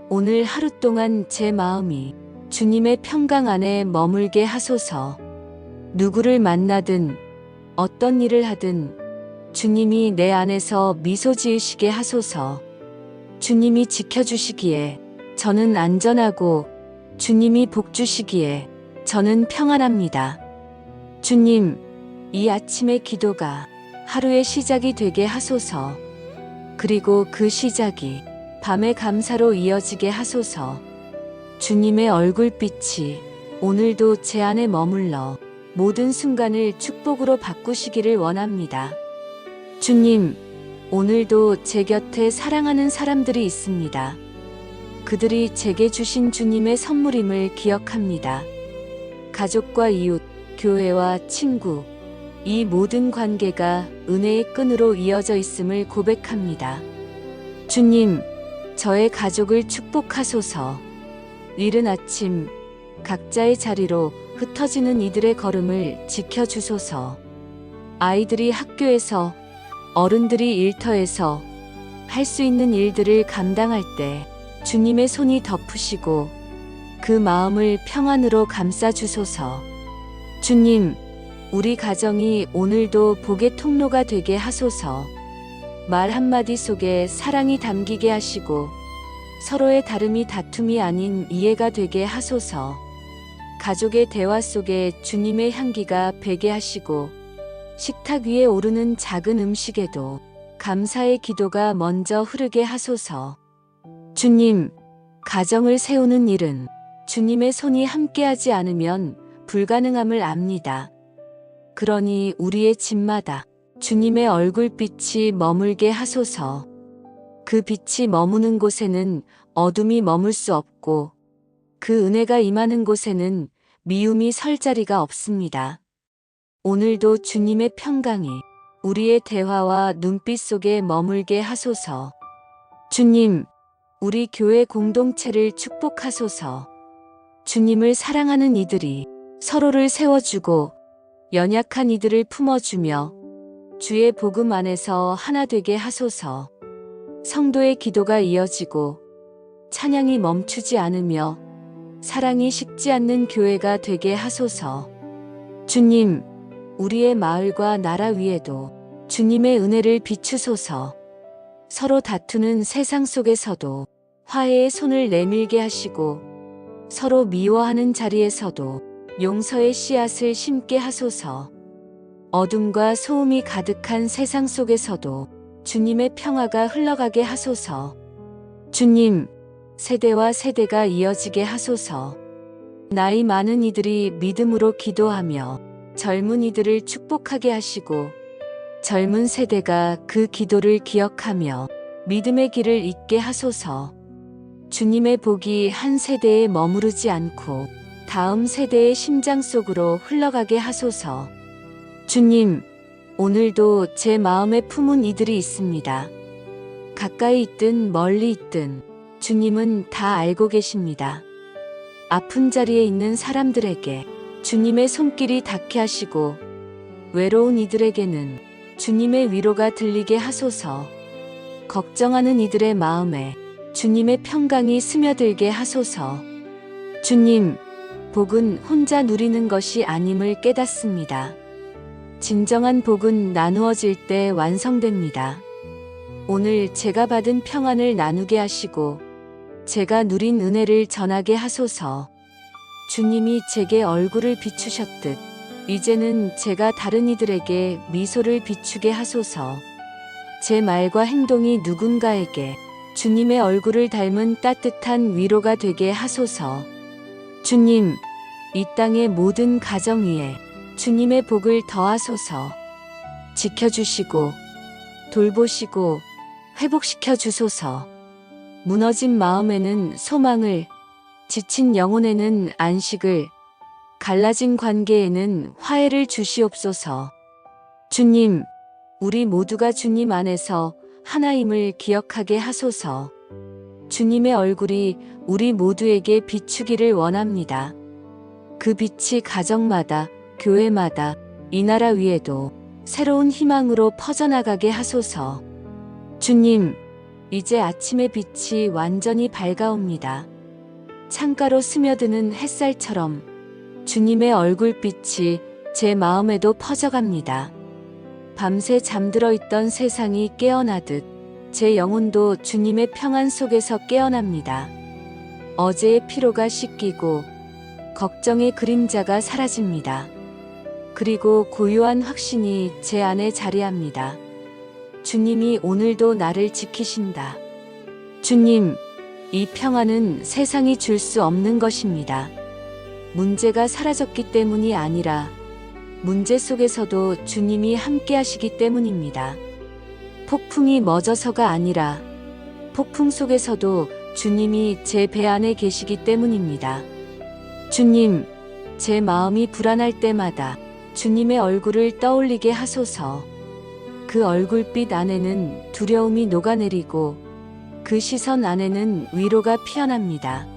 오늘 하루 동안 제 마음이 주님의 평강 안에 머물게 하소서. 누구를 만나든 어떤 일을 하든 주님이 내 안에서 미소 지으시게 하소서. 주님이 지켜주시기에 저는 안전하고 주님이 복 주시기에 저는 평안합니다. 주님, 이 아침의 기도가 하루의 시작이 되게 하소서. 그리고 그 시작이 밤의 감사로 이어지게 하소서. 주님의 얼굴빛이 오늘도 제 안에 머물러 모든 순간을 축복으로 바꾸시기를 원합니다. 주님, 오늘도 제 곁에 사랑하는 사람들이 있습니다. 그들이 제게 주신 주님의 선물임을 기억합니다. 가족과 이웃, 교회와 친구, 이 모든 관계가 은혜의 끈으로 이어져 있음을 고백합니다. 주님, 저의 가족을 축복하소서. 이른 아침 각자의 자리로 흩어지는 이들의 걸음을 지켜주소서. 아이들이 학교에서, 어른들이 일터에서 할 수 있는 일들을 감당할 때 주님의 손이 덮으시고 그 마음을 평안으로 감싸주소서. 주님, 우리 가정이 오늘도 복의 통로가 되게 하소서. 말 한마디 속에 사랑이 담기게 하시고 서로의 다름이 다툼이 아닌 이해가 되게 하소서. 가족의 대화 속에 주님의 향기가 배게 하시고 식탁 위에 오르는 작은 음식에도 감사의 기도가 먼저 흐르게 하소서. 주님, 가정을 세우는 일은 주님의 손이 함께하지 않으면 불가능함을 압니다. 그러니 우리의 집마다 주님의 얼굴빛이 머물게 하소서. 그 빛이 머무는 곳에는 어둠이 머물 수 없고 그 은혜가 임하는 곳에는 미움이 설 자리가 없습니다. 오늘도 주님의 평강이 우리의 대화와 눈빛 속에 머물게 하소서. 주님, 우리 교회 공동체를 축복하소서. 주님을 사랑하는 이들이 서로를 세워주고 연약한 이들을 품어주며 주의 복음 안에서 하나 되게 하소서. 성도의 기도가 이어지고 찬양이 멈추지 않으며 사랑이 식지 않는 교회가 되게 하소서. 주님, 우리의 마을과 나라 위에도 주님의 은혜를 비추소서. 서로 다투는 세상 속에서도 화해의 손을 내밀게 하시고 서로 미워하는 자리에서도 용서의 씨앗을 심게 하소서. 어둠과 소음이 가득한 세상 속에서도 주님의 평화가 흘러가게 하소서. 주님, 세대와 세대가 이어지게 하소서. 나이 많은 이들이 믿음으로 기도하며 젊은 이들을 축복하게 하시고 젊은 세대가 그 기도를 기억하며 믿음의 길을 잇게 하소서. 주님의 복이 한 세대에 머무르지 않고 다음 세대의 심장 속으로 흘러가게 하소서. 주님, 오늘도 제 마음에 품은 이들이 있습니다. 가까이 있든 멀리 있든 주님은 다 알고 계십니다. 아픈 자리에 있는 사람들에게 주님의 손길이 닿게 하시고 외로운 이들에게는 주님의 위로가 들리게 하소서. 걱정하는 이들의 마음에 주님의 평강이 스며들게 하소서. 주님, 복은 혼자 누리는 것이 아님을 깨닫습니다. 진정한 복은 나누어질 때 완성됩니다. 오늘 제가 받은 평안을 나누게 하시고 제가 누린 은혜를 전하게 하소서. 주님이 제게 얼굴을 비추셨듯 이제는 제가 다른 이들에게 미소를 비추게 하소서. 제 말과 행동이 누군가에게 주님의 얼굴을 닮은 따뜻한 위로가 되게 하소서. 주님, 이 땅의 모든 가정 위에 주님의 복을 더하소서. 지켜주시고 돌보시고 회복시켜 주소서. 무너진 마음에는 소망을, 지친 영혼에는 안식을, 갈라진 관계에는 화해를 주시옵소서. 주님, 우리 모두가 주님 안에서 하나임을 기억하게 하소서. 주님의 얼굴이 우리 모두에게 비추기를 원합니다. 그 빛이 가정마다, 교회마다, 이 나라 위에도 새로운 희망으로 퍼져나가게 하소서. 주님, 이제 아침의 빛이 완전히 밝아옵니다. 창가로 스며드는 햇살처럼 주님의 얼굴빛이 제 마음에도 퍼져갑니다. 밤새 잠들어 있던 세상이 깨어나듯 제 영혼도 주님의 평안 속에서 깨어납니다. 어제의 피로가 씻기고 걱정의 그림자가 사라집니다. 그리고 고요한 확신이 제 안에 자리합니다. 주님이 오늘도 나를 지키신다. 주님, 이 평안은 세상이 줄 수 없는 것입니다. 문제가 사라졌기 때문이 아니라 문제 속에서도 주님이 함께 하시기 때문입니다. 폭풍이 멎어서가 아니라 폭풍 속에서도 주님이 제 배 안에 계시기 때문입니다. 주님, 제 마음이 불안할 때마다 주님의 얼굴을 떠올리게 하소서. 그 얼굴빛 안에는 두려움이 녹아내리고 그 시선 안에는 위로가 피어납니다.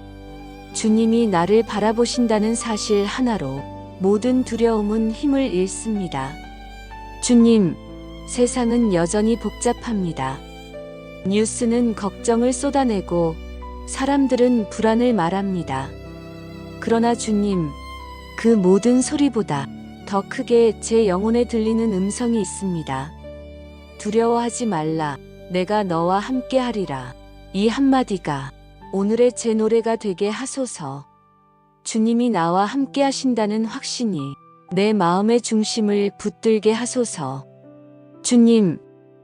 주님이 나를 바라보신다는 사실 하나로 모든 두려움은 힘을 잃습니다. 주님, 세상은 여전히 복잡합니다. 뉴스는 걱정을 쏟아내고 사람들은 불안을 말합니다. 그러나 주님, 그 모든 소리보다 더 크게 제 영혼에 들리는 음성이 있습니다. 두려워하지 말라, 내가 너와 함께 하리라. 이 한마디가 오늘의 제 노래가 되게 하소서. 주님이 나와 함께 하신다는 확신이 내 마음의 중심을 붙들게 하소서. 주님,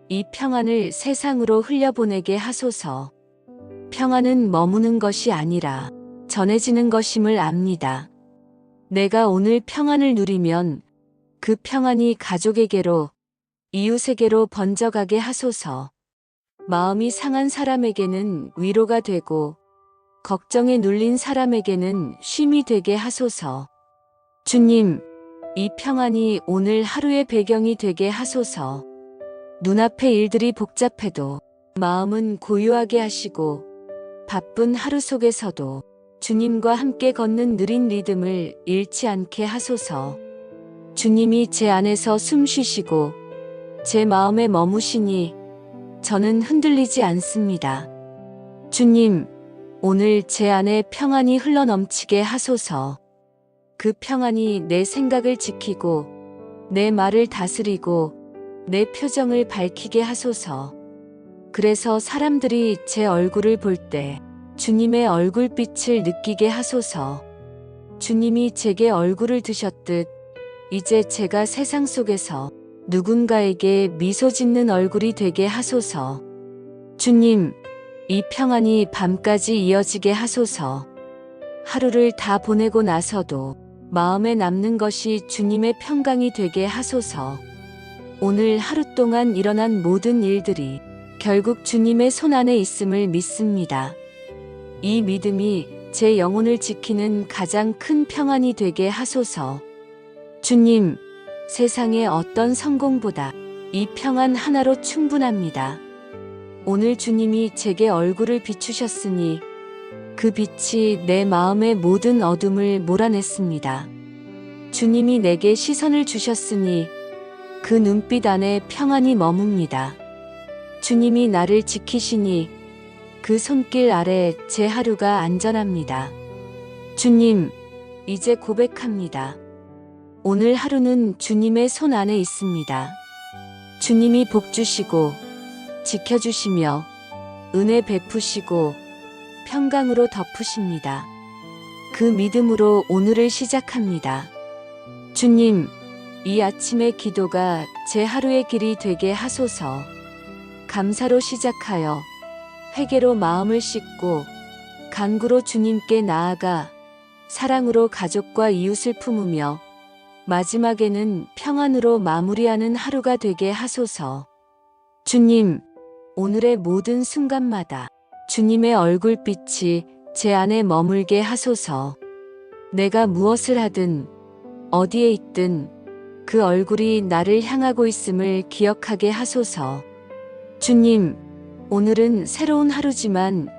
이 평안을 세상으로 흘려보내게 하소서. 평안은 머무는 것이 아니라 전해지는 것임을 압니다. 내가 오늘 평안을 누리면 그 평안이 가족에게로, 이웃에게로 번져가게 하소서. 마음이 상한 사람에게는 위로가 되고 걱정에 눌린 사람에게는 쉼이 되게 하소서. 주님, 이 평안이 오늘 하루의 배경이 되게 하소서. 눈앞의 일들이 복잡해도 마음은 고요하게 하시고 바쁜 하루 속에서도 주님과 함께 걷는 느린 리듬을 잃지 않게 하소서. 주님이 제 안에서 숨 쉬시고 제 마음에 머무시니 저는 흔들리지 않습니다. 주님, 오늘 제 안에 평안이 흘러넘치게 하소서. 그 평안이 내 생각을 지키고 내 말을 다스리고 내 표정을 밝히게 하소서. 그래서 사람들이 제 얼굴을 볼 때 주님의 얼굴빛을 느끼게 하소서. 주님이 제게 얼굴을 드셨듯 이제 제가 세상 속에서 누군가에게 미소 짓는 얼굴이 되게 하소서. 주님, 이 평안이 밤까지 이어지게 하소서. 하루를 다 보내고 나서도 마음에 남는 것이 주님의 평강이 되게 하소서. 오늘 하루 동안 일어난 모든 일들이 결국 주님의 손 안에 있음을 믿습니다. 이 믿음이 제 영혼을 지키는 가장 큰 평안이 되게 하소서. 주님, 세상의 어떤 성공보다 이 평안 하나로 충분합니다. 오늘 주님이 제게 얼굴을 비추셨으니 그 빛이 내 마음의 모든 어둠을 몰아냈습니다. 주님이 내게 시선을 주셨으니 그 눈빛 안에 평안이 머뭅니다. 주님이 나를 지키시니 그 손길 아래 제 하루가 안전합니다. 주님, 이제 고백합니다. 오늘 하루는 주님의 손 안에 있습니다. 주님이 복 주시고 지켜주시며 은혜 베푸시고 평강으로 덮으십니다. 그 믿음으로 오늘을 시작합니다. 주님, 이 아침의 기도가 제 하루의 길이 되게 하소서. 감사로 시작하여 회개로 마음을 씻고 간구로 주님께 나아가 사랑으로 가족과 이웃을 품으며 마지막에는 평안으로 마무리하는 하루가 되게 하소서. 주님, 오늘의 모든 순간마다 주님의 얼굴빛이 제 안에 머물게 하소서. 내가 무엇을 하든 어디에 있든 그 얼굴이 나를 향하고 있음을 기억하게 하소서. 주님, 오늘은 새로운 하루지만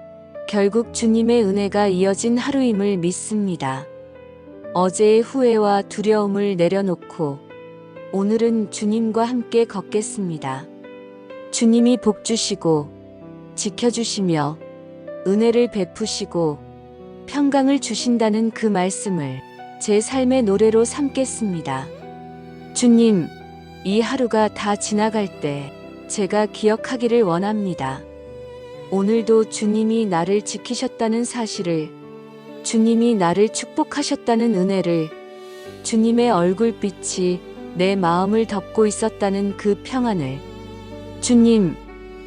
결국 주님의 은혜가 이어진 하루임을 믿습니다. 어제의 후회와 두려움을 내려놓고 오늘은 주님과 함께 걷겠습니다. 주님이 복 주시고 지켜주시며 은혜를 베푸시고 평강을 주신다는 그 말씀을 제 삶의 노래로 삼겠습니다. 주님, 이 하루가 다 지나갈 때 제가 기억하기를 원합니다. 오늘도 주님이 나를 지키셨다는 사실을, 주님이 나를 축복하셨다는 은혜를, 주님의 얼굴빛이 내 마음을 덮고 있었다는 그 평안을. 주님,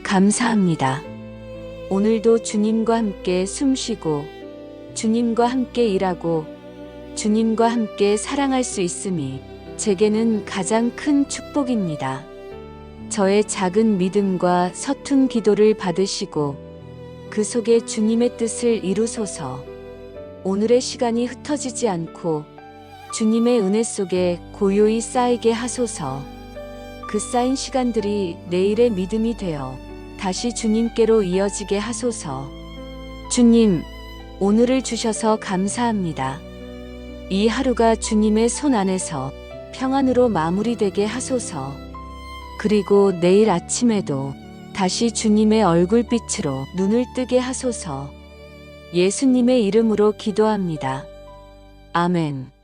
감사합니다. 오늘도 주님과 함께 숨쉬고, 주님과 함께 일하고, 주님과 함께 사랑할 수 있음이 제게는 가장 큰 축복입니다. 저의 작은 믿음과 서툰 기도를 받으시고 그 속에 주님의 뜻을 이루소서. 오늘의 시간이 흩어지지 않고 주님의 은혜 속에 고요히 쌓이게 하소서. 그 쌓인 시간들이 내일의 믿음이 되어 다시 주님께로 이어지게 하소서. 주님, 오늘을 주셔서 감사합니다. 이 하루가 주님의 손 안에서 평안으로 마무리되게 하소서. 그리고 내일 아침에도 다시 주님의 얼굴빛으로 눈을 뜨게 하소서. 예수님의 이름으로 기도합니다. 아멘.